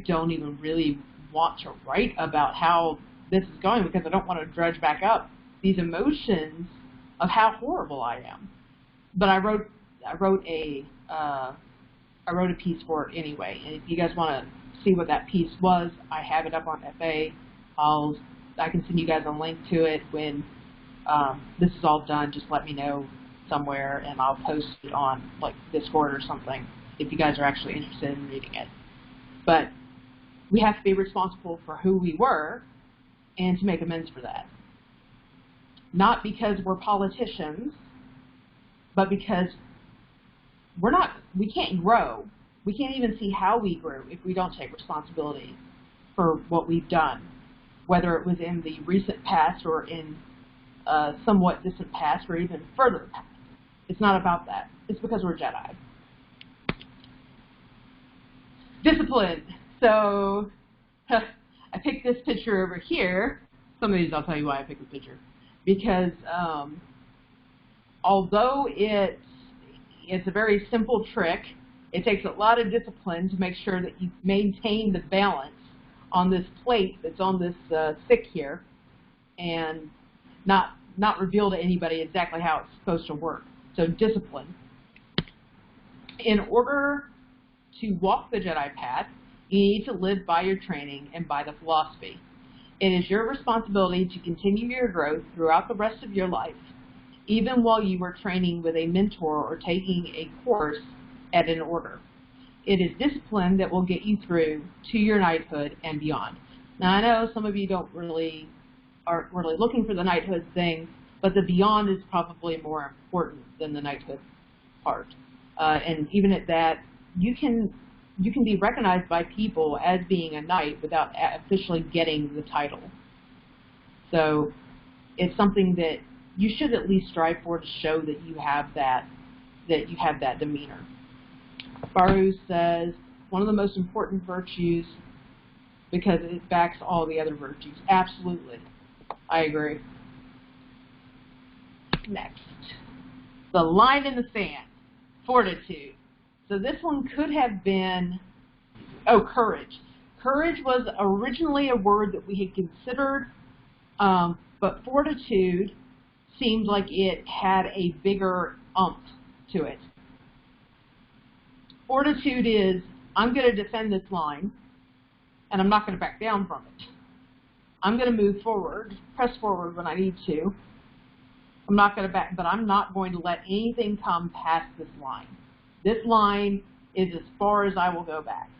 don't even really want to write about how this is going because I don't want to dredge back up these emotions of how horrible I am. But I wrote a piece for it anyway, and if you guys want to see what that piece was, I have it up on FA. I can send you guys a link to it when this is all done. Just let me know somewhere, and I'll post it on like Discord or something if you guys are actually interested in reading it. But we have to be responsible for who we were and to make amends for that. Not because we're politicians, but because we can't grow. We can't even see how we grew if we don't take responsibility for what we've done, whether it was in the recent past or in somewhat distant past or even further past. It's not about that. It's because we're Jedi. Discipline. So I picked this picture over here. Some of these I'll tell you why I picked the picture. Because although it's a very simple trick, it takes a lot of discipline to make sure that you maintain the balance on this plate that's on this stick here and not reveal to anybody exactly how it's supposed to work. So discipline. In order to walk the Jedi path, you need to live by your training and by the philosophy. It is your responsibility to continue your growth throughout the rest of your life, even while you are training with a mentor or taking a course at an order. It is discipline that will get you through to your knighthood and beyond. Now, I know some of you aren't really looking for the knighthood thing, but the beyond is probably more important than the knighthood part. And even at that, you can be recognized by people as being a knight without officially getting the title. So it's something that you should at least strive for to show that you have that demeanor. Baru says, one of the most important virtues because it backs all the other virtues. Absolutely. I agree. Next. The line in the sand. Fortitude. So this one could have been, courage. Courage was originally a word that we had considered, but fortitude seemed like it had a bigger umph to it. Fortitude is, I'm going to defend this line, and I'm not going to back down from it. I'm going to move forward, press forward when I need to. I'm not going to back, but I'm not going to let anything come past this line. This line is as far as I will go back.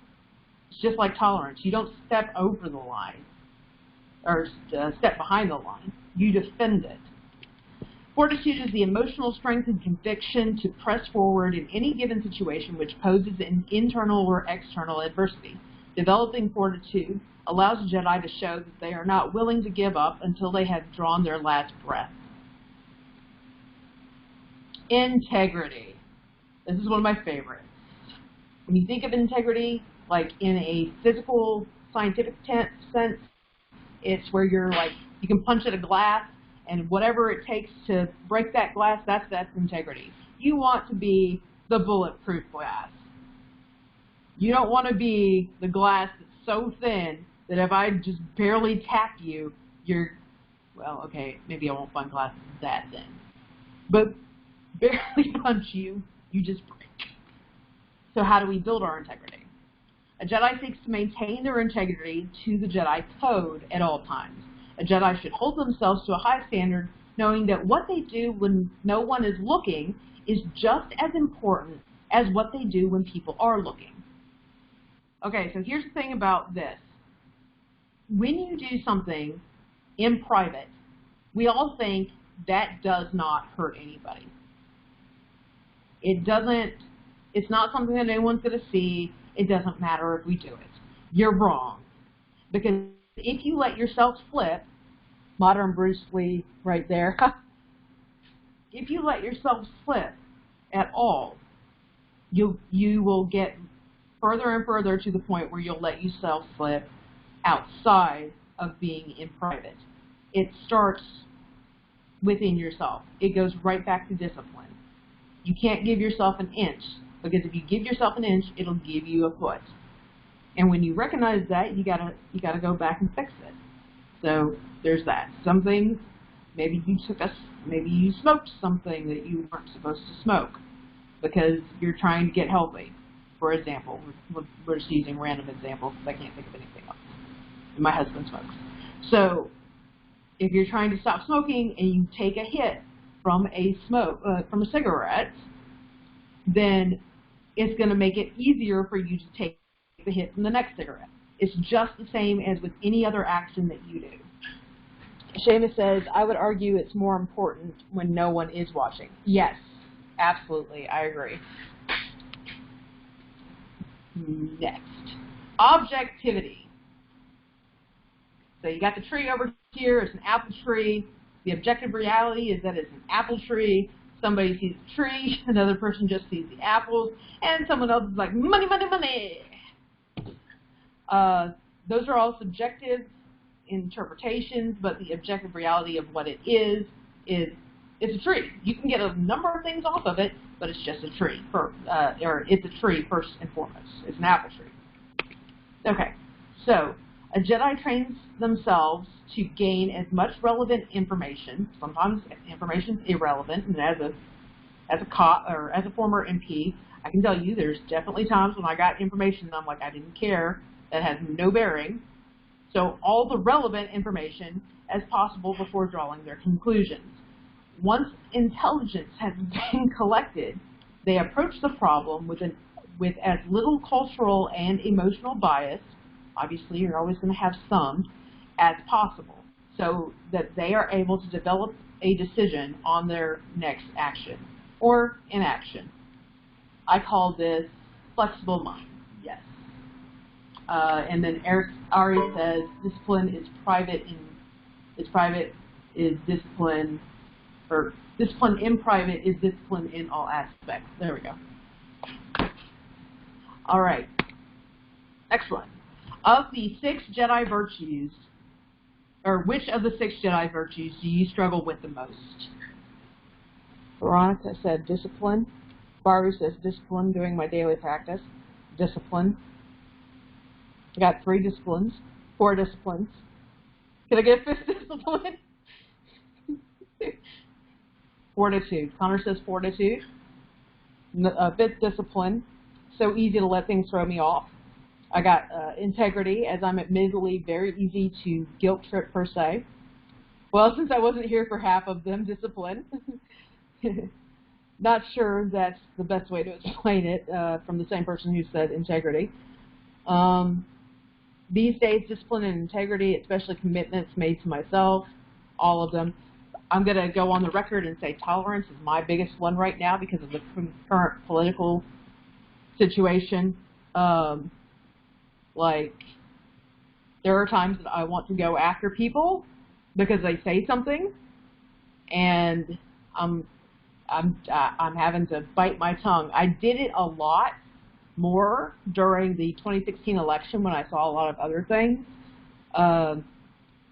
It's just like tolerance. You don't step over the line or step behind the line. You defend it. Fortitude is the emotional strength and conviction to press forward in any given situation which poses an internal or external adversity. Developing fortitude allows a Jedi to show that they are not willing to give up until they have drawn their last breath. Integrity. This is one of my favorites. When you think of integrity, like in a physical, scientific sense, it's where you're like, you can punch at a glass, and whatever it takes to break that glass, that's integrity. You want to be the bulletproof glass. You don't want to be the glass that's so thin that if I just barely tap you, you're, well, okay, maybe I won't find glasses that thin. But barely punch you, you just break. So how do we build our integrity? A Jedi seeks to maintain their integrity to the Jedi code at all times. A Jedi should hold themselves to a high standard, knowing that what they do when no one is looking is just as important as what they do when people are looking. Okay, so here's the thing about this. When you do something in private, we all think that does not hurt anybody. It's not something that anyone's going to see. It doesn't matter if we do it. You're wrong. Because if you let yourself slip, modern Bruce Lee right there, if you let yourself slip at all, you will get further and further to the point where you'll let yourself slip outside of being in private. It starts within yourself. It goes right back to discipline. You can't give yourself an inch, because if you give yourself an inch, it'll give you a foot. And when you recognize that, you gotta go back and fix it. So there's that. Some things, maybe you smoked something that you weren't supposed to smoke because you're trying to get healthy. For example, we're just using random examples because I can't think of anything else. And my husband smokes. So if you're trying to stop smoking and you take a hit from a cigarette, then it's going to make it easier for you to take the hit from the next cigarette. It's just the same as with any other action that you do. Seamus says, I would argue it's more important when no one is watching. Yes, absolutely, I agree. Next, objectivity. So you got the tree over here, it's an apple tree. The objective reality is that it's an apple tree. Somebody sees the tree, another person just sees the apples, and someone else is like, money, money, money. Those are all subjective interpretations, but the objective reality of what it is it's a tree. You can get a number of things off of it, but it's just a tree, or it's a tree first and foremost. It's an apple tree. Okay, so a Jedi trains themselves to gain as much relevant information. Sometimes information is irrelevant, and as a former MP, I can tell you there's definitely times when I got information and I'm like, I didn't care, that has no bearing. So all the relevant information as possible before drawing their conclusions. Once intelligence has been collected, they approach the problem with as little cultural and emotional bias, obviously you're always going to have some, as possible, so that they are able to develop a decision on their next action or inaction. I call this flexible mind, yes. And then Ari says discipline is private is discipline, or discipline in private is discipline in all aspects. There we go. All right. Excellent. Of the 6 Jedi virtues, or which of the 6 Jedi virtues do you struggle with the most? Veronica said discipline. Baru says discipline, doing my daily practice. Discipline. I got 3 disciplines, 4 disciplines. Can I get a 5th discipline? Fortitude. Connor says fortitude. 5th discipline. So easy to let things throw me off. I got integrity, as I'm admittedly very easy to guilt trip per se. Well, since I wasn't here for half of them, discipline. Not sure that's the best way to explain it from the same person who said integrity. These days, discipline and integrity, especially commitments made to myself, all of them. I'm going to go on the record and say tolerance is my biggest one right now because of the current political situation. Like, there are times that I want to go after people because they say something, and I'm having to bite my tongue. I did it a lot more during the 2016 election when I saw a lot of other things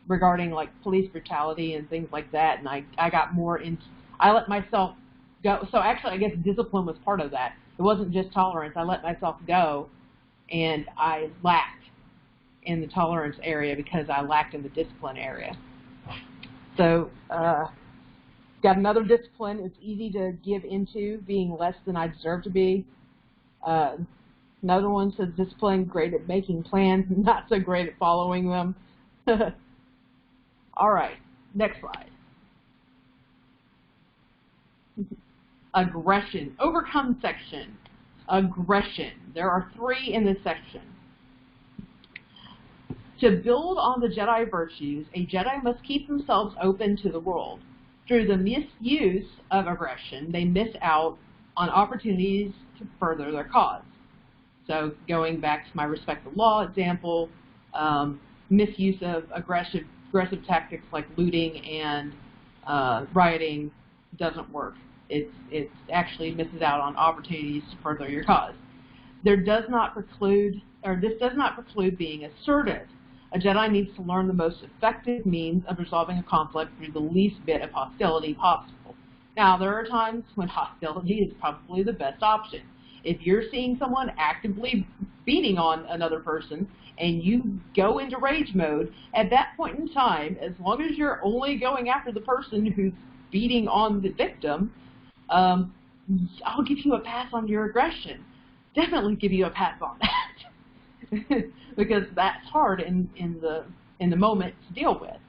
regarding like police brutality and things like that, and I got more into, I let myself go. So actually, I guess discipline was part of that. It wasn't just tolerance. I let myself go, and I lacked in the tolerance area because I lacked in the discipline area. So, got another discipline. It's easy to give into, being less than I deserve to be. Another one says discipline, great at making plans, not so great at following them. All right, next slide. Aggression, overcome section. Aggression. There are 3 in this section. To build on the Jedi virtues, a Jedi must keep themselves open to the world. Through the misuse of aggression, they miss out on opportunities to further their cause. So going back to my respect the law example, misuse of aggressive tactics like looting and rioting doesn't work. It actually misses out on opportunities to further your cause. This does not preclude being assertive. A Jedi needs to learn the most effective means of resolving a conflict through the least bit of hostility possible. Now, there are times when hostility is probably the best option. If you're seeing someone actively beating on another person and you go into rage mode, at that point in time, as long as you're only going after the person who's beating on the victim, I'll give you a pass on your aggression. Definitely give you a pass on that. Because that's hard in the moment to deal with.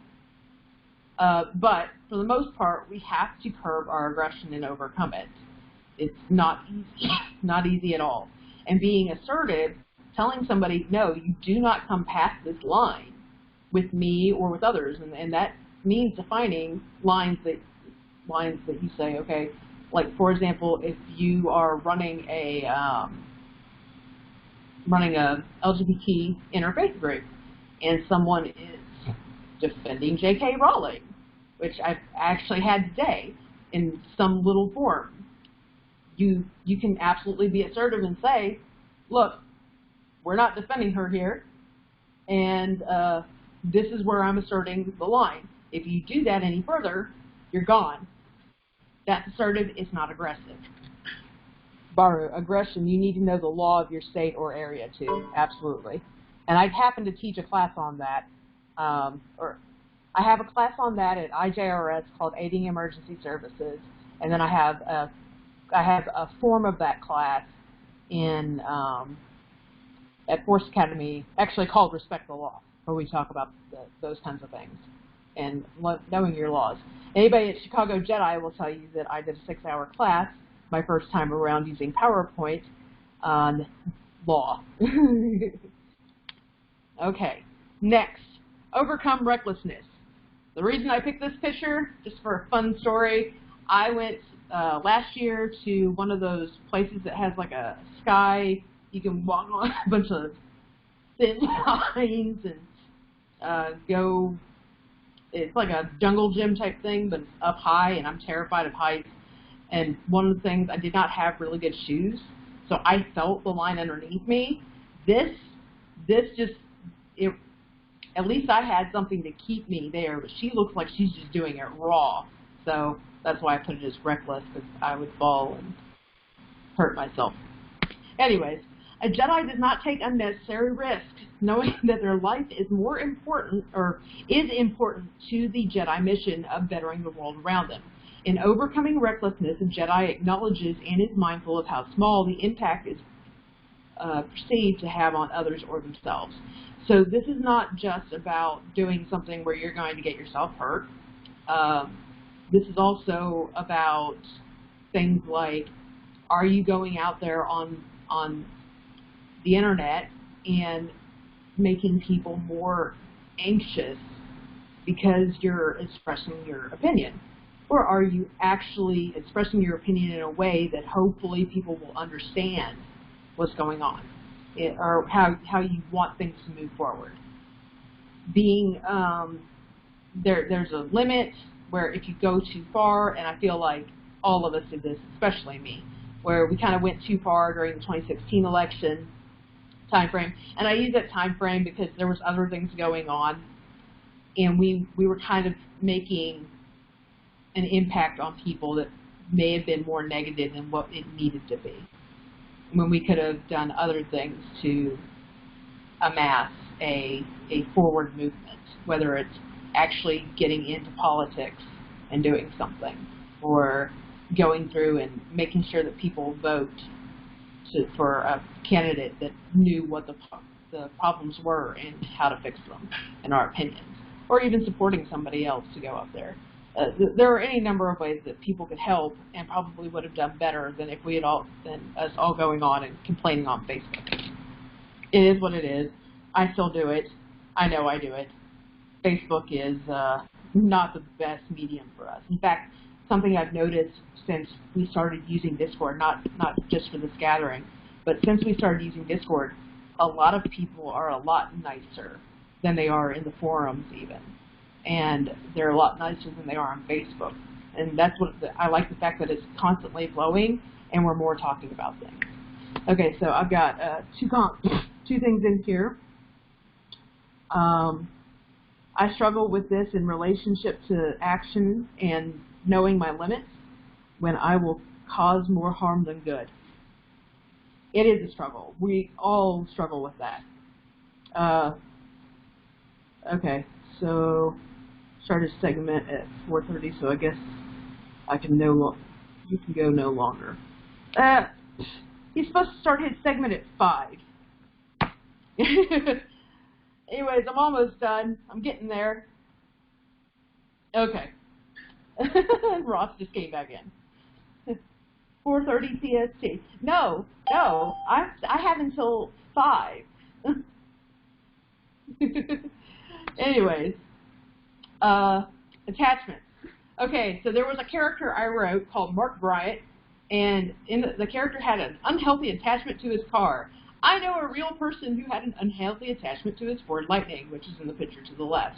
But for the most part, we have to curb our aggression and overcome it. It's not easy, not easy at all. And being assertive, telling somebody, no, you do not come past this line with me or with others, and that means defining lines that you say, okay, like for example, if you are running a LGBT interfaith group, and someone is defending J.K. Rowling, which I've actually had today in some little form, you can absolutely be assertive and say, look, we're not defending her here, and this is where I'm asserting the line. If you do that any further, you're gone. That's assertive, it's not aggressive. Baru, aggression, you need to know the law of your state or area too, absolutely. And I happen to teach a class on that, or I have a class on that at IJRS called Aiding Emergency Services, and then I have a form of that class in at Force Academy, actually called Respect the Law. where we talk about those kinds of things and knowing your laws. Anybody at Chicago Jedi will tell you that I did a 6-hour class my first time around using PowerPoint on law. Okay, next, overcome recklessness. The reason I picked this picture, just for a fun story, I went last year to one of those places that has like a sky, you can walk on a bunch of thin lines and go, it's like a jungle gym type thing, but it's up high, and I'm terrified of heights. And one of the things, I did not have really good shoes, so I felt the line underneath me. This just, at least I had something to keep me there, but she looks like she's just doing it raw. So that's why I put it as reckless, because I would fall and hurt myself. Anyways, a Jedi does not take unnecessary risks, knowing that their life is more important, or is important to the Jedi mission of bettering the world around them. In overcoming recklessness, a Jedi acknowledges and is mindful of how small the impact is perceived to have on others or themselves. So this is not just about doing something where you're going to get yourself hurt. This is also about things like, are you going out there on the internet and making people more anxious because you're expressing your opinion? Or are you actually expressing your opinion in a way that hopefully people will understand what's going on, or how you want things to move forward? Being there's a limit where if you go too far, and I feel like all of us did this, especially me, where we kind of went too far during the 2016 election time frame. And I use that time frame because there was other things going on, and we were kind of making an impact on people that may have been more negative than what it needed to be, when we could have done other things to amass a forward movement, whether it's actually getting into politics and doing something, or going through and making sure that people vote for a candidate that knew what the problems were and how to fix them, in our opinions, or even supporting somebody else to go up there. There are any number of ways that people could help, and probably would have done better than if we had than us all going on and complaining on Facebook. It is what it is. I still do it. I know I do it. Facebook is not the best medium for us. In fact, something I've noticed since we started using Discord, not just for this gathering, but since we started using Discord, a lot of people are a lot nicer than they are in the forums even. And they're a lot nicer than they are on Facebook. And that's what I like, the fact that it's constantly flowing and we're more talking about things. Okay, so I've got two things in here. I struggle with this in relationship to action and knowing my limits, when I will cause more harm than good. It is a struggle. We all struggle with that. Okay, so started segment at 4:30, so I guess I can you can go no longer. He's supposed to start his segment at 5. Anyways, I'm almost done. I'm getting there. Okay. Ross just came back in. 4:30 CST. No, I have until 5. Anyways, attachments. Okay, so there was a character I wrote called Mark Bryant, and the character had an unhealthy attachment to his car. I know a real person who had an unhealthy attachment to his Ford Lightning, which is in the picture to the left.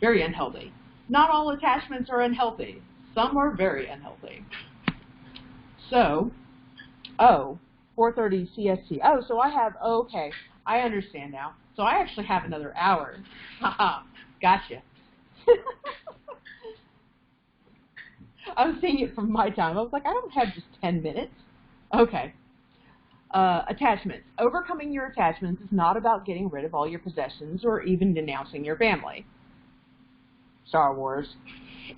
Very unhealthy. Not all attachments are unhealthy. Some are very unhealthy. So, 4:30 CST. Oh, so I have, okay, I understand now. So I actually have another hour. Haha, gotcha. I was seeing it from my time. I was like, I don't have just 10 minutes. Okay. Attachments. Overcoming your attachments is not about getting rid of all your possessions or even denouncing your family. Star Wars.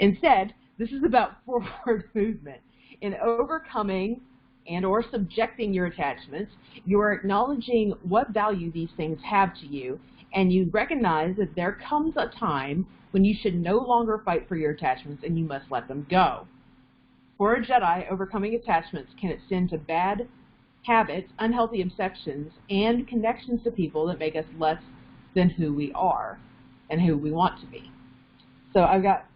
Instead, this is about forward movement. In overcoming and or subjecting your attachments, you are acknowledging what value these things have to you And you recognize that there comes a time when you should no longer fight for your attachments and you must let them go. For a Jedi, overcoming attachments can extend to bad habits, unhealthy obsessions, and connections to people that make us less than who we are and who we want to be. So I've got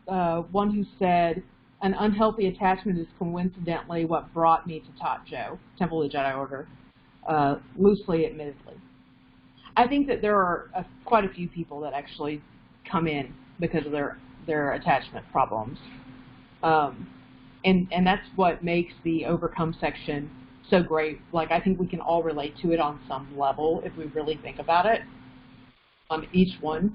one who said, an unhealthy attachment is coincidentally what brought me to Tatjo, Temple of the Jedi Order, loosely admittedly. I think that there are quite a few people that actually come in because of their attachment problems. And that's what makes the Overcome section so great. Like, I think we can all relate to it on some level if we really think about it. On each one,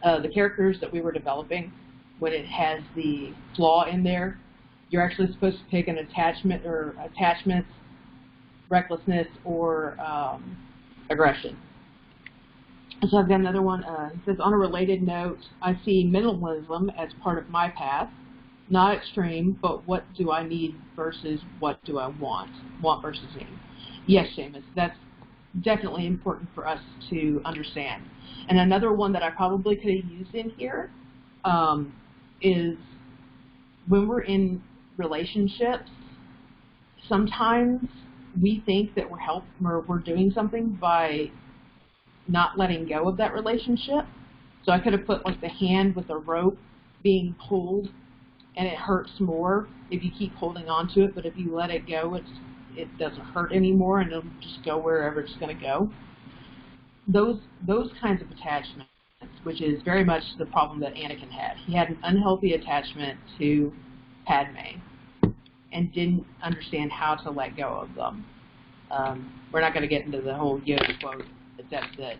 the characters that we were developing, when it has the flaw in there, you're actually supposed to pick an attachment or attachments, recklessness, or aggression. So I've got another one. It says, on a related note, I see minimalism as part of my path. Not extreme, but what do I need versus what do I want? Want versus need. Yes, Seamus, that's definitely important for us to understand. And another one that I probably could have used in here is when we're in relationships, sometimes we think that we're doing something by not letting go of that relationship. So I could have put like the hand with the rope being pulled, and it hurts more if you keep holding on to it, but if you let it go, it doesn't hurt anymore, and it'll just go wherever it's going to go. Those kinds of attachments, which is very much the problem that Anakin had. He had an unhealthy attachment to Padme and didn't understand how to let go of them. We're not going to get into the whole Yoda quote, except that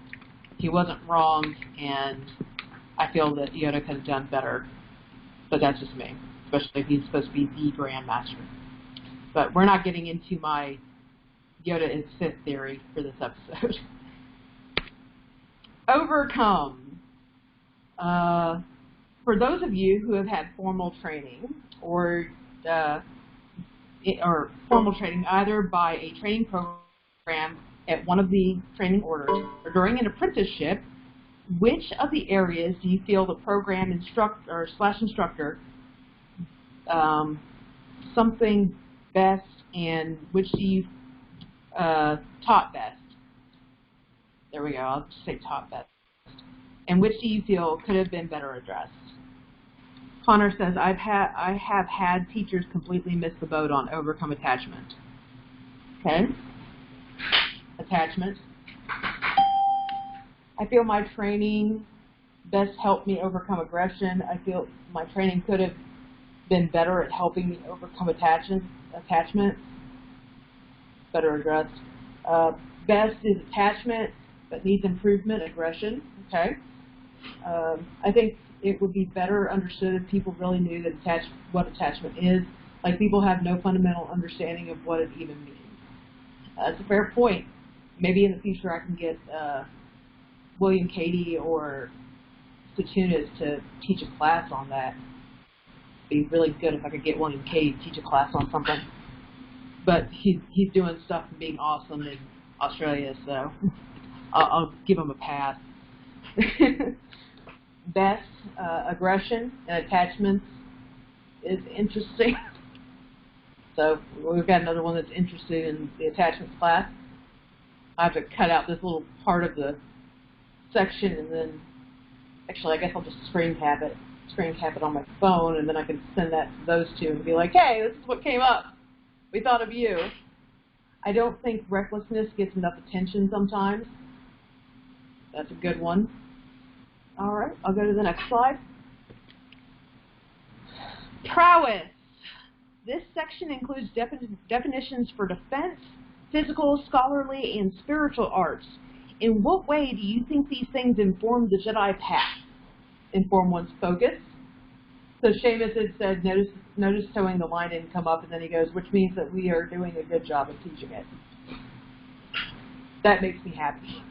he wasn't wrong, and I feel that Yoda could have done better. But that's just me, especially if he's supposed to be the Grand Master. But we're not getting into my Yoda is Sith theory for this episode. Overcome. For those of you who have had formal training or formal training either by a training program at one of the training orders or during an apprenticeship, which of the areas do you feel the program instructor something best, and which do you taught best? There we go. I'll just say taught best. And which do you feel could have been better addressed? Connor says, I have had teachers completely miss the boat on overcome attachment. Okay. Attachment. I feel my training best helped me overcome aggression. I feel my training could have been better at helping me overcome attachment. Better addressed. Best is attachment, but needs improvement, aggression. Okay. I think it would be better understood if people really knew that what attachment is. Like, people have no fundamental understanding of what it even means. It's a fair point. Maybe in the future I can get William Cady or Statunas to teach a class on that. It'd be really good if I could get William Cady to teach a class on something. But he's doing stuff and being awesome in Australia, so I'll give him a pass. Best, aggression and attachments is interesting. So we've got another one that's interested in the attachments class. I have to cut out this little part of the section, and then actually I guess I'll just screen cap it on my phone, and then I can send that to those two and be like, hey, this is what came up. We thought of you. I don't think recklessness gets enough attention sometimes. That's a good one. All right, I'll go to the next slide. Prowess. This section includes definitions for defense, physical, scholarly, and spiritual arts. In what way do you think these things inform the Jedi path? Inform one's focus. So Seamus had said, notice towing the line didn't come up, and then he goes, which means that we are doing a good job of teaching it. That makes me happy.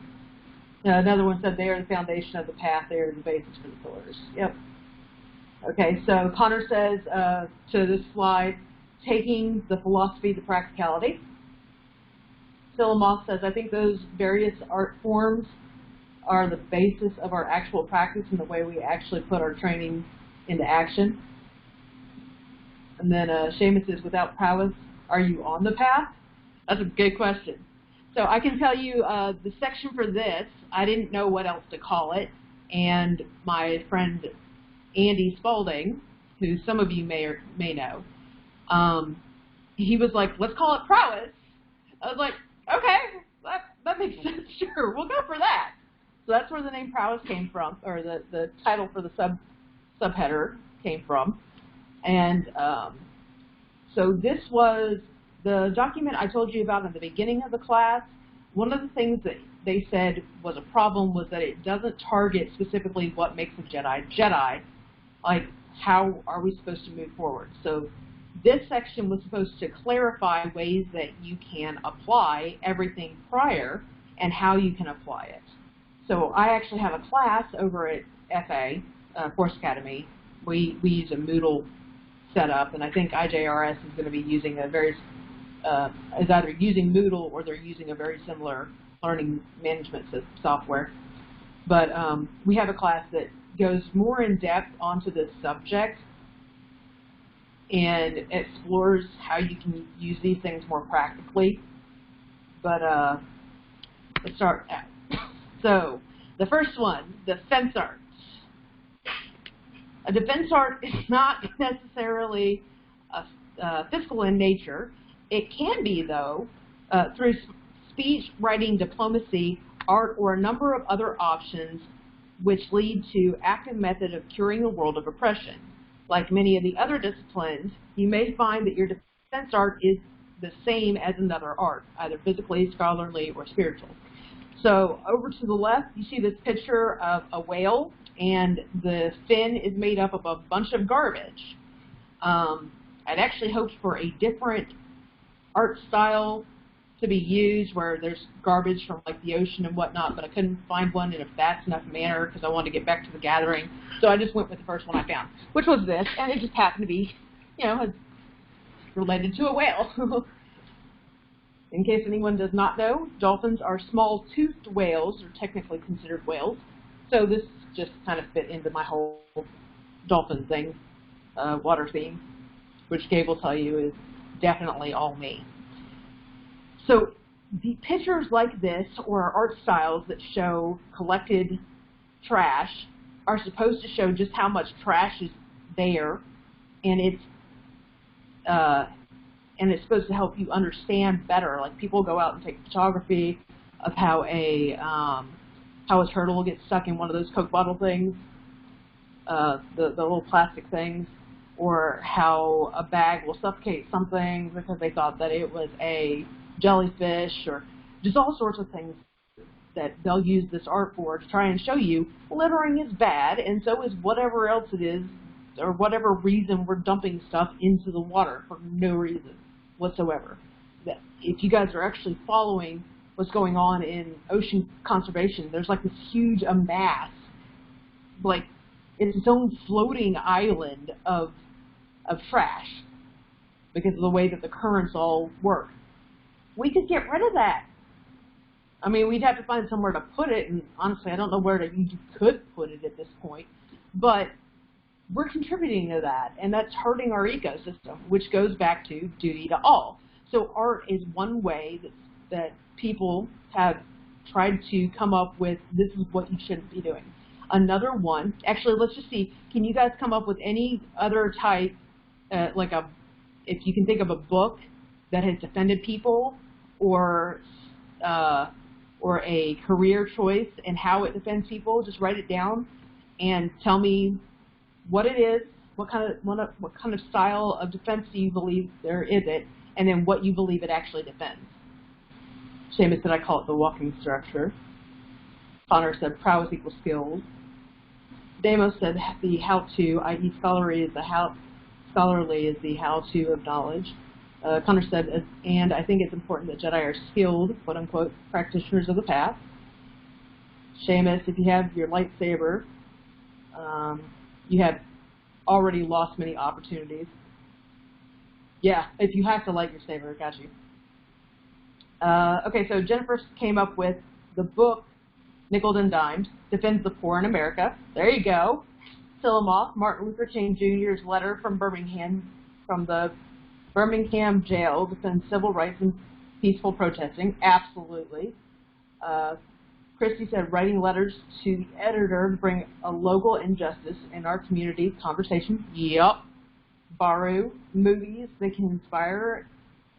Another one said, they are the foundation of the path, they are the basis for the pillars. Yep. Okay, so Connor says to this slide, taking the philosophy to practicality. Philomoth says, I think those various art forms are the basis of our actual practice and the way we actually put our training into action. And then Seamus says, without prowess, are you on the path? That's a good question. So I can tell you the section for this, I didn't know what else to call it, and my friend Andy Spalding, who some of you may or may know, he was like, let's call it prowess. I was like, okay, that makes sense, sure, we'll go for that. So that's where the name prowess came from, or the title for the subheader came from. And so this was the document I told you about in the beginning of the class. One of the things that they said was a problem was that it doesn't target specifically what makes a Jedi Jedi, like how are we supposed to move forward. So this section was supposed to clarify ways that you can apply everything prior and how you can apply it. So I actually have a class over at FA, Force Academy. We use a Moodle setup, and I think IJRS is going to be using a very, is either using Moodle or they're using a very similar learning management software. But we have a class that goes more in depth onto this subject and explores how you can use these things more practically. But let's start out. So the first one, defense arts. A defense art is not necessarily physical in nature. It can be, though, through speech, writing, diplomacy, art, or a number of other options which lead to active method of curing the world of oppression. Like many of the other disciplines, you may find that your defense art is the same as another art, either physically, scholarly, or spiritual. So over to the left, you see this picture of a whale, and the fin is made up of a bunch of garbage. I'd actually hoped for a different art style to be used where there's garbage from like the ocean and whatnot, but I couldn't find one in a fast enough manner because I wanted to get back to the gathering. So I just went with the first one I found, which was this, and it just happened to be, you know, related to a whale. In case anyone does not know, dolphins are small-toothed whales, or technically considered whales. So this just kind of fit into my whole dolphin thing, water theme, which Gabe will tell you is definitely all me. So the pictures like this, or art styles that show collected trash, are supposed to show just how much trash is there, and it's supposed to help you understand better. Like people go out and take photography of how a turtle gets stuck in one of those Coke bottle things, the little plastic things, or how a bag will suffocate something because they thought that it was a jellyfish, or just all sorts of things that they'll use this art for to try and show you littering is bad, and so is whatever else it is, or whatever reason we're dumping stuff into the water for no reason whatsoever. That if you guys are actually following what's going on in ocean conservation, there's like this huge amass, like it's its own floating island of trash because of the way that the currents all work. We could get rid of that. I mean, we'd have to find somewhere to put it, and honestly, I don't know where you could put it at this point, but we're contributing to that, and that's hurting our ecosystem, which goes back to duty to all. So art is one way that people have tried to come up with, this is what you shouldn't be doing. Another one, actually, let's just see, can you guys come up with any other type, if you can think of a book that has defended people, or a career choice and how it defends people, just write it down and tell me what it is, what kind of style of defense do you believe there is it, and then what you believe it actually defends. Seamus said I call it the walking structure. Connor said prowess equals skills. Damos said the how-to, i.e. scholarly is the how-to of knowledge. Connor said, and I think it's important that Jedi are skilled, quote-unquote, practitioners of the path. Seamus, if you have your lightsaber, you have already lost many opportunities. Yeah, if you have to light your saber, got you. Okay, so Jennifer came up with the book nickeled and dimed, defends the poor in America. There you go. Tillamook, Martin Luther King Jr.'s letter from the Birmingham jail, defends civil rights and peaceful protesting. Absolutely. Christie said, writing letters to the editor to bring a local injustice in our community conversation. Yep. Baru, movies that can inspire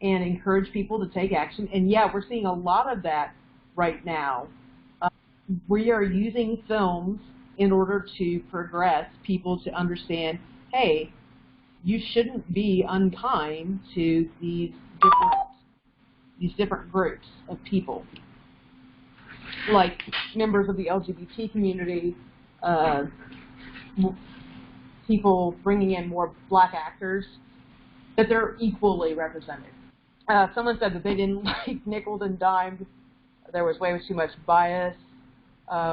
and encourage people to take action. And yeah, we're seeing a lot of that right now. We are using films in order to progress people to understand, hey, you shouldn't be unkind to these different groups of people, like members of the LGBT community, people bringing in more black actors, that they're equally represented. Someone said that they didn't like nickeled and dimed. There was way too much bias.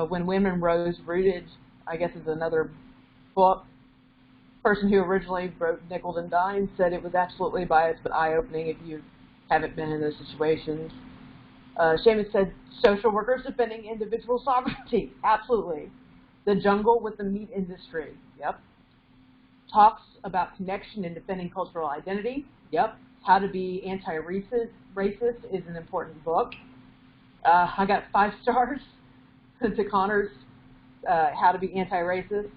When Women Rose Rooted, I guess is another book, person who originally wrote Nickeled and Dimed said it was absolutely biased but eye-opening if you haven't been in those situations. Seamus said social workers defending individual sovereignty. Absolutely. The jungle with the meat industry. Yep. Talks about connection and defending cultural identity. Yep. How to be anti-racist is an important book. I got 5 stars to Connor's How to be Anti-Racist.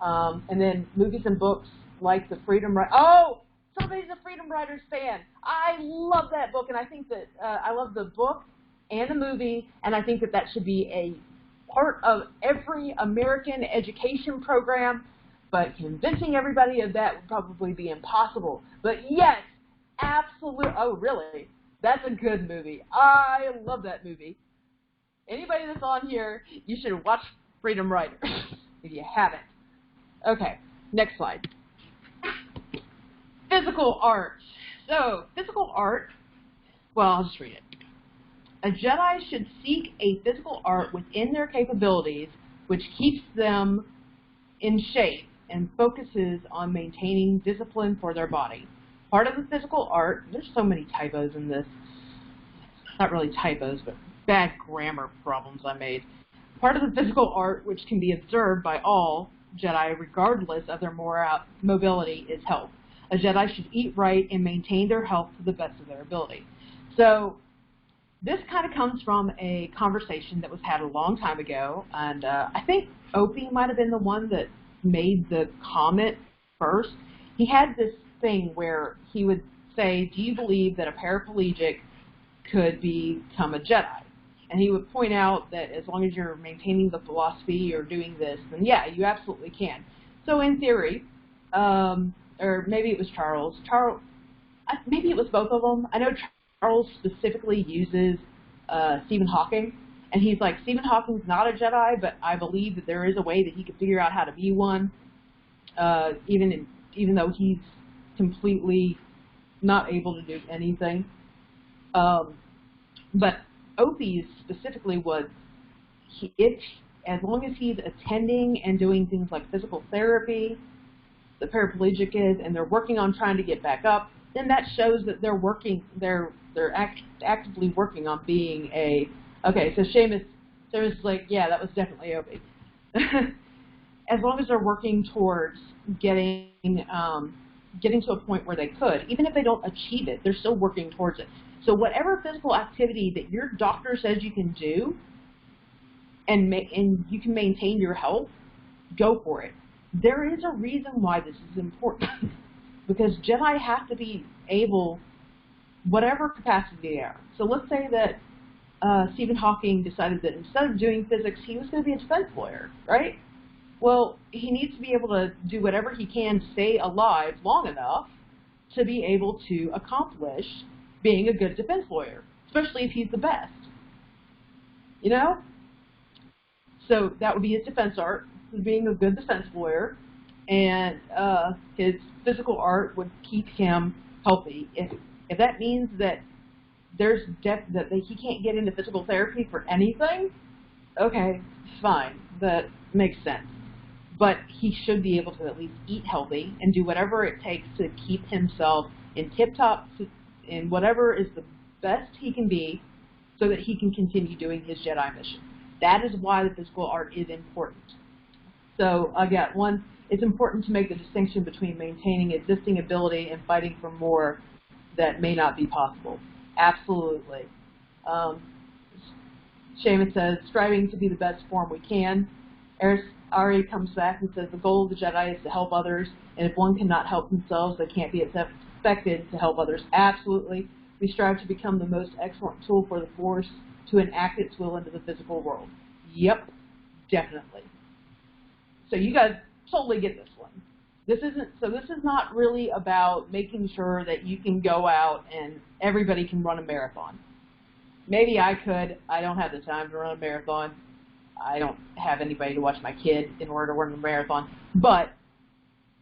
And then movies and books like the Freedom Riders. Oh, somebody's a Freedom Riders fan. I love that book, and I think that I love the book and the movie, and I think that that should be a part of every American education program, but convincing everybody of that would probably be impossible. But yes, absolutely. Oh, really? That's a good movie. I love that movie. Anybody that's on here, you should watch Freedom Riders if you haven't. Okay, next slide. Physical art. So, physical art, well, I'll just read it. A Jedi should seek a physical art within their capabilities, which keeps them in shape and focuses on maintaining discipline for their body. Part of the physical art, there's so many typos in this. Not really typos, but bad grammar problems I made. Part of the physical art, which can be observed by all Jedi regardless of their mobility, is health. A Jedi should eat right and maintain their health to the best of their ability. So this kind of comes from a conversation that was had a long time ago, and I think Opie might have been the one that made the comment first. He had this thing where he would say, do you believe that a paraplegic could become a Jedi? And he would point out that as long as you're maintaining the philosophy or doing this, then yeah, you absolutely can. So in theory, or maybe it was Charles, maybe it was both of them. I know Charles specifically uses Stephen Hawking, and he's like, Stephen Hawking's not a Jedi, but I believe that there is a way that he could figure out how to be one, even though he's completely not able to do anything. But Opie's specifically was, as long as he's attending and doing things like physical therapy, the paraplegic is, and they're working on trying to get back up, then that shows that they're working, they're actively working on being a, okay, so Seamus is like, yeah, that was definitely Opie. As long as they're working towards getting to a point where they could, even if they don't achieve it, they're still working towards it. So whatever physical activity that your doctor says you can do and you can maintain your health, go for it. There is a reason why this is important. Because Jedi have to be able, whatever capacity they are. So let's say that Stephen Hawking decided that instead of doing physics, he was going to be a defense lawyer, right? Well, he needs to be able to do whatever he can to stay alive long enough to be able to accomplish being a good defense lawyer, especially if he's the best. You know? So that would be his defense art, being a good defense lawyer, and his physical art would keep him healthy. If that means that that he can't get into physical therapy for anything, okay, fine, that makes sense. But he should be able to at least eat healthy and do whatever it takes to keep himself in tip-top, in whatever is the best he can be, so that he can continue doing his Jedi mission. That is why the physical art is important. So again, one, it's important to make the distinction between maintaining existing ability and fighting for more that may not be possible. Absolutely. Seamus says, striving to be the best form we can. Ari comes back and says, the goal of the Jedi is to help others, and if one cannot help themselves, they can't be expected to help others. Absolutely. We strive to become the most excellent tool for the Force to enact its will into the physical world. Yep, definitely. So you guys totally get this one. This is not really about making sure that you can go out and everybody can run a marathon. Maybe I could. I don't have the time to run a marathon. I don't have anybody to watch my kid in order to run a marathon. But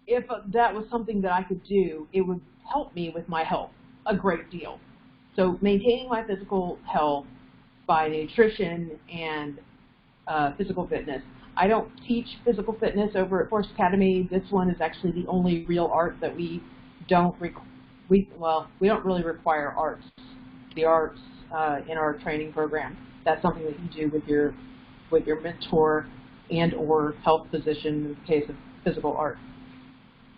if that was something that I could do, it would help me with my health a great deal. So maintaining my physical health by nutrition and physical fitness. I don't teach physical fitness over at Force Academy. This one is actually the only real art that we don't we don't really require arts. The arts in our training program. That's something that you do with your mentor and or health physician in the case of physical art.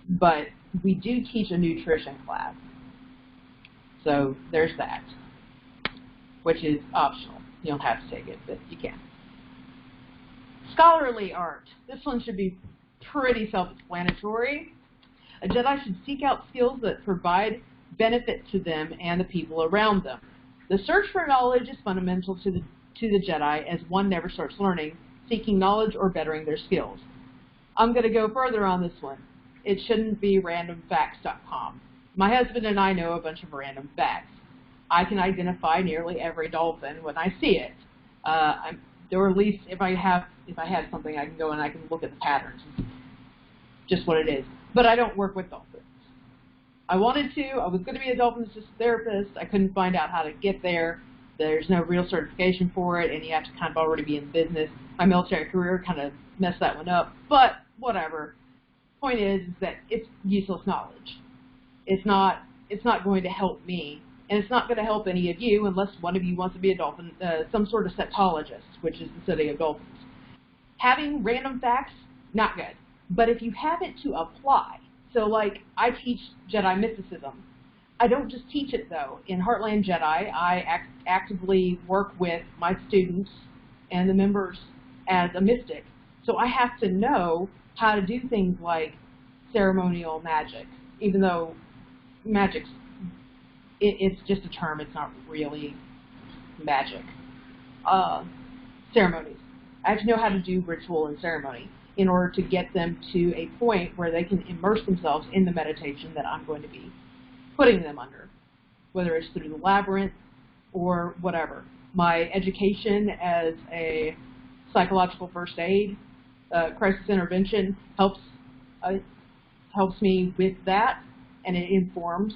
But we do teach a nutrition class. So there's that, which is optional. You don't have to take it, but you can. Scholarly art. This one should be pretty self-explanatory. A Jedi should seek out skills that provide benefit to them and the people around them. The search for knowledge is fundamental to the Jedi, as one never starts learning, seeking knowledge or bettering their skills. I'm going to go further on this one. It shouldn't be randomfacts.com. My husband and I know a bunch of random facts. I can identify nearly every dolphin when I see it. Or at least if I have something, I can go and I can look at the patterns. Just what it is. But I don't work with dolphins. I wanted to. I was going to be a dolphin assistant therapist. I couldn't find out how to get there. There's no real certification for it, and you have to kind of already be in the business. My military career kind of messed that one up, but whatever. Point is that it's useless knowledge. It's not going to help me, and it's not going to help any of you unless one of you wants to be a dolphin, some sort of setologist, which is the study of dolphins. Having random facts, not good. But if you have it to apply, so like I teach Jedi mysticism. I don't just teach it though. In Heartland Jedi, I actively work with my students and the members as a mystic. So I have to know how to do things like ceremonial magic, even though magic's, it's just a term, it's not really magic. Ceremonies. I have to know how to do ritual and ceremony in order to get them to a point where they can immerse themselves in the meditation that I'm going to be putting them under, whether it's through the labyrinth or whatever. My education as a psychological first aid, crisis intervention helps me with that, and it informs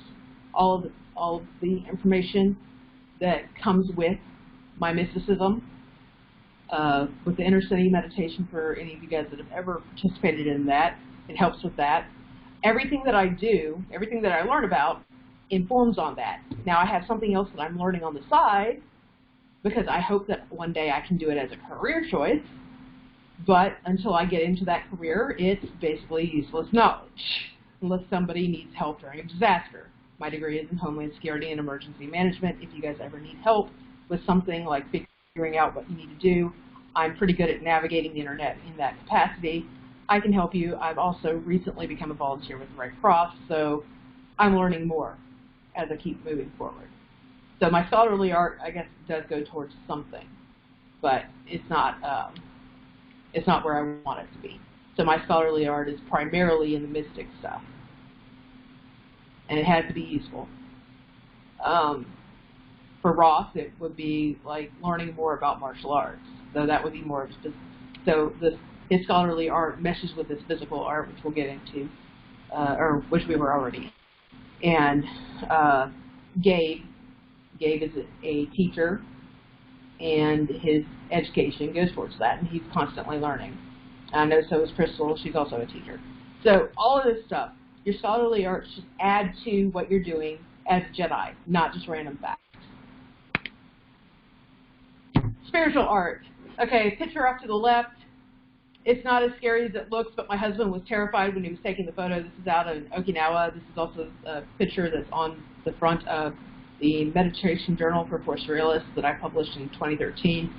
all of the information that comes with my mysticism. With the inner city meditation, for any of you guys that have ever participated in that, it helps with that. Everything that I do, everything that I learn about, informs on that. Now I have something else that I'm learning on the side, because I hope that one day I can do it as a career choice, but until I get into that career, it's basically useless knowledge, unless somebody needs help during a disaster. My degree is in Homeland Security and Emergency Management. If you guys ever need help with something like figuring out what you need to do, I'm pretty good at navigating the internet in that capacity. I can help you. I've also recently become a volunteer with the Red Cross, so I'm learning more as I keep moving forward. So my scholarly art, I guess, does go towards something, but it's not where I want it to be. So my scholarly art is primarily in the mystic stuff, and it has to be useful. For Ross, it would be like learning more about martial arts. So that would be more of his scholarly art meshes with his physical art, which we'll get into, or which we were already. And Gabe is a teacher, and his education goes towards that, and he's constantly learning. I know so is Crystal. She's also a teacher. So all of this stuff, your scholarly art should add to what you're doing as a Jedi, not just random facts. Spiritual art. Okay, picture off to the left. It's not as scary as it looks, but my husband was terrified when he was taking the photo. This is out in Okinawa. This is also a picture that's on the front of the Meditation Journal for Force Realists that I published in 2013.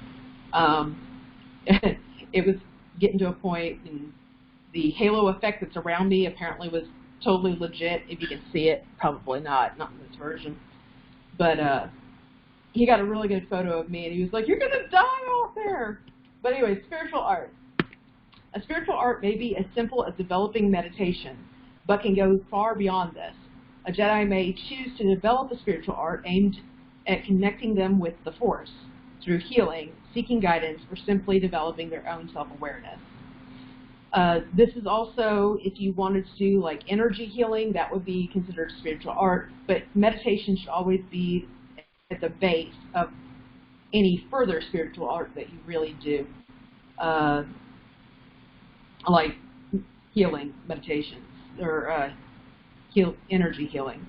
It was getting to a point, and the halo effect that's around me apparently was totally legit. If you can see it, probably not in this version. But he got a really good photo of me, and he was like, "You're going to die out there." But anyway, spiritual art. A spiritual art may be as simple as developing meditation, but can go far beyond this. A Jedi may choose to develop a spiritual art aimed at connecting them with the Force through healing, seeking guidance, or simply developing their own self-awareness. This is also, if you wanted to do like energy healing, that would be considered spiritual art, but meditation should always be at the base of any further spiritual art that you really do. Like healing meditations or energy healing.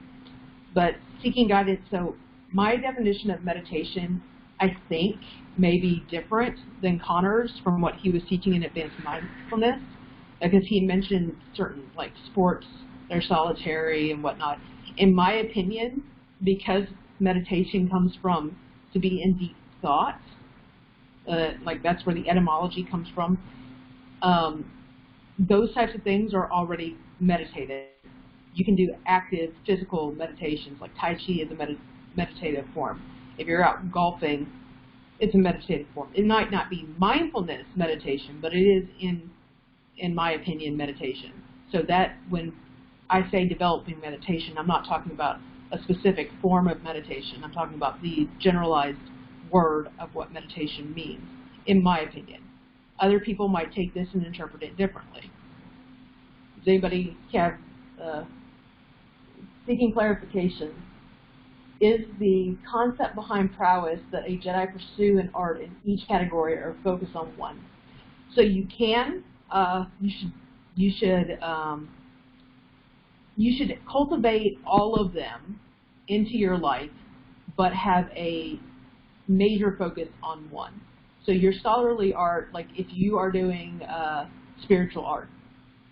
But seeking guidance, so my definition of meditation, I think, may be different than Connor's from what he was teaching in Advanced Mindfulness, because he mentioned certain like sports, they're solitary and whatnot. In my opinion, because meditation comes from to be in deep thought, like that's where the etymology comes from, those types of things are already meditated. You can do active physical meditations, like Tai Chi is a meditative form. If you're out golfing, it's a meditative form. It might not be mindfulness meditation, but it is, in my opinion, meditation. So that when I say developing meditation, I'm not talking about a specific form of meditation. I'm talking about the generalized word of what meditation means, in my opinion. Other people might take this and interpret it differently. Does anybody have seeking clarification? Is the concept behind prowess that a Jedi pursue in art in each category or focus on one? So you can, you should cultivate all of them into your life, but have a major focus on one. So your scholarly art, like if you are doing spiritual art,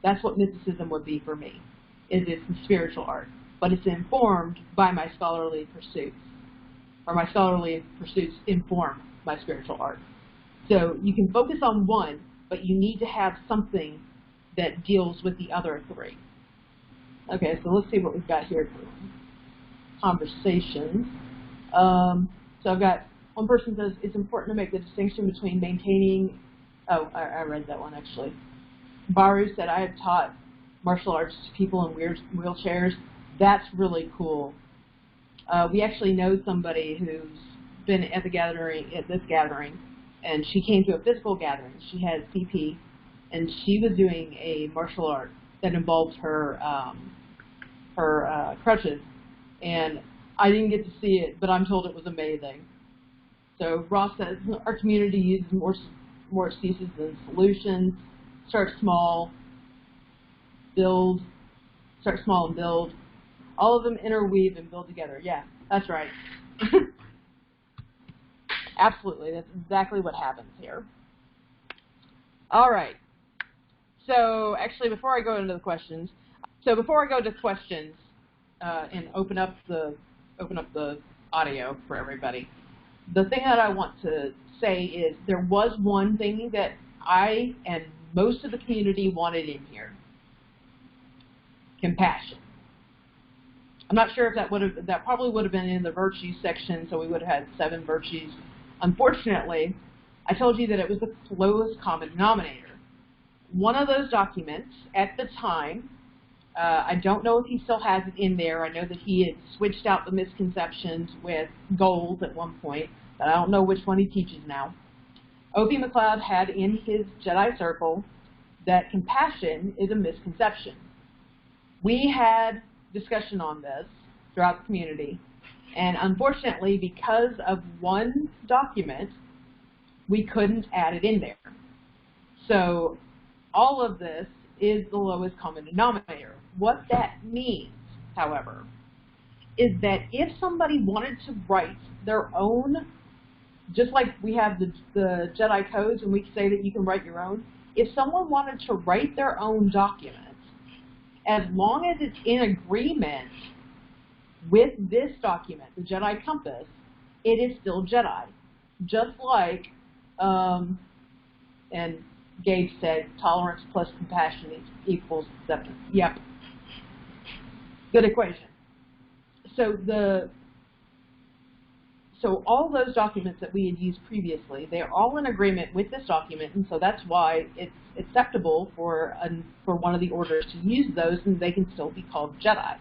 that's what mysticism would be for me, is it's the spiritual art. But it's informed by my scholarly pursuits, or my scholarly pursuits inform my spiritual art. So you can focus on one, but you need to have something that deals with the other three. Okay, so let's see what we've got here for conversations. So I've got one person says it's important to make the distinction between maintaining. Oh, I read that one actually. Baru said I have taught martial arts to people in wheelchairs. That's really cool. We actually know somebody who's been at this gathering, and she came to a physical gathering. She had CP, and she was doing a martial art that involved her crutches. And I didn't get to see it, but I'm told it was amazing. So Ross says our community uses more excuses than solutions. Start small, build. Start small and build. All of them interweave and build together. Yeah, that's right. Absolutely, that's exactly what happens here. All right. So actually, before I go into the questions, and open up the audio for everybody, the thing that I want to say is there was one thing that I and most of the community wanted in here: compassion. I'm not sure if that probably would have been in the virtues section, so we would have had 7 virtues. Unfortunately, I told you that it was the lowest common denominator. One of those documents at the time, I don't know if he still has it in there. I know that he had switched out the misconceptions with goals at one point, but I don't know which one he teaches now. O.P. McLeod had in his Jedi Circle that compassion is a misconception. We had discussion on this throughout the community, and unfortunately, because of one document, we couldn't add it in there. So all of this is the lowest common denominator. What that means, however, is that if somebody wanted to write their own just like we have the Jedi codes and we say that you can write your own, if someone wanted to write their own document, as long as it's in agreement with this document, the Jedi Compass, it is still Jedi. Just like, and Gabe said, tolerance plus compassion equals acceptance. Yep. Good equation. So all those documents that we had used previously, they're all in agreement with this document, and so that's why it's acceptable for one of the orders to use those, and they can still be called Jedi.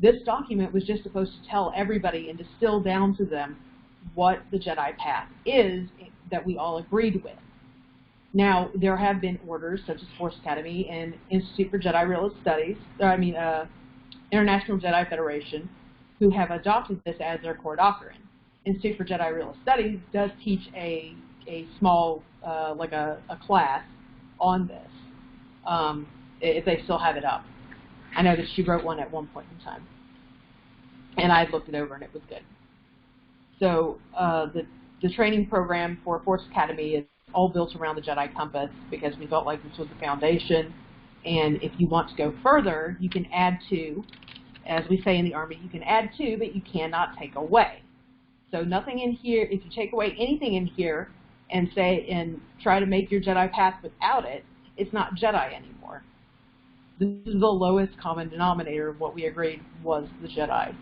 This document was just supposed to tell everybody and distill down to them what the Jedi path is that we all agreed with. Now, there have been orders such as Force Academy and Institute for Jedi Realist Studies, International Jedi Federation, who have adopted this as their core doctrine. Institute for Jedi Realist Studies does teach a small, like a class on this, if they still have it up. I know that she wrote one at one point in time, and I looked it over and it was good. So the training program for Force Academy is all built around the Jedi Compass because we felt like this was the foundation, and if you want to go further, you can add to, as we say in the Army, you can add to, but you cannot take away. So nothing in here, if you take away anything in here and try to make your Jedi path without it, it's not Jedi anymore. This is the lowest common denominator of what we agreed was the Jedi.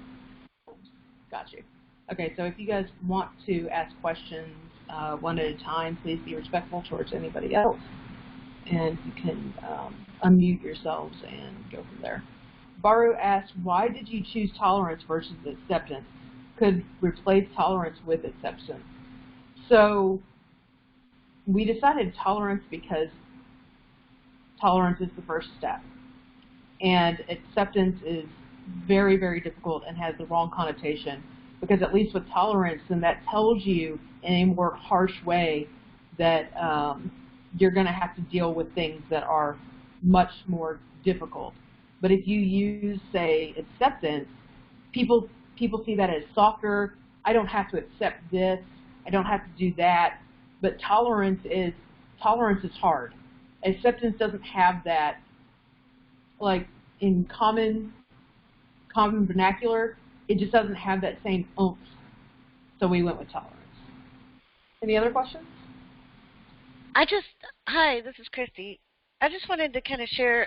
Got you. Okay, so if you guys want to ask questions one at a time, please be respectful towards anybody else. And you can unmute yourselves and go from there. Baru asked, why did you choose tolerance versus acceptance? Could replace tolerance with acceptance. So we decided tolerance because tolerance is the first step. And acceptance is very, very difficult and has the wrong connotation, because at least with tolerance, then that tells you in a more harsh way that you're going to have to deal with things that are much more difficult. But if you use, say, acceptance, people see that as softer. I don't have to accept this. I don't have to do that. But tolerance is hard. Acceptance doesn't have that, like in common vernacular, it just doesn't have that same oomph. So we went with tolerance. Any other questions? Hi, this is Christy. I just wanted to kind of share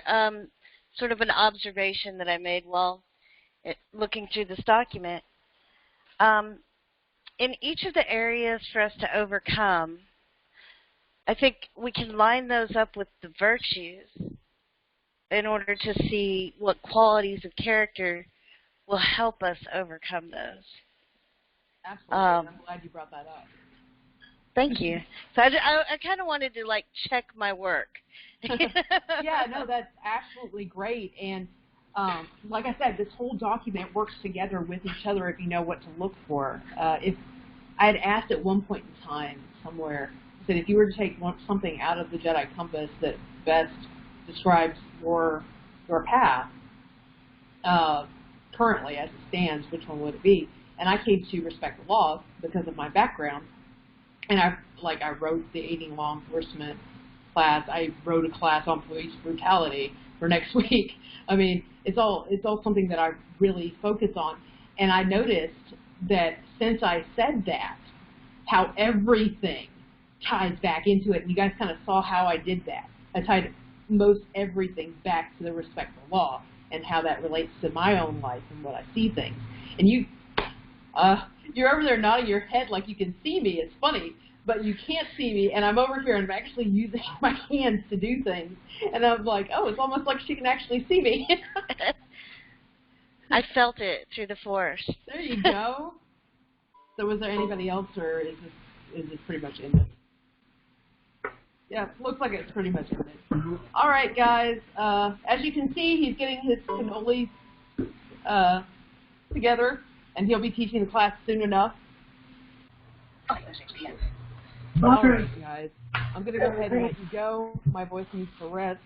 sort of an observation that I made while looking through this document. In each of the areas for us to overcome, I think we can line those up with the virtues in order to see what qualities of character will help us overcome those. Absolutely. I'm glad you brought that up. Thank you. So I kind of wanted to, like, check my work. Yeah, no, that's absolutely great. And like I said, this whole document works together with each other if you know what to look for. If I had asked at one point in time somewhere, I said, if you were to take something out of the Jedi Compass that best describes your path currently as it stands, which one would it be? And I came to respect the law because of my background. And I wrote the aiding law enforcement class. I wrote a class on police brutality for next week. I mean, it's all something that I really focus on. And I noticed that since I said that, how everything ties back into it. And you guys kind of saw how I did that. I tied most everything back to the respect for law and how that relates to my own life and what I see things. And you're over there nodding your head like you can see me. It's funny, but you can't see me, and I'm over here and I'm actually using my hands to do things. And I'm like, oh, it's almost like she can actually see me. I felt it through the force. There you go. So was there anybody else, or is this pretty much ended? Yeah, looks like it's pretty much ended. All right, guys. As you can see, he's getting his cannolis together, and he'll be teaching the class soon enough. All right, guys. I'm going to go ahead and let you go. My voice needs to rest.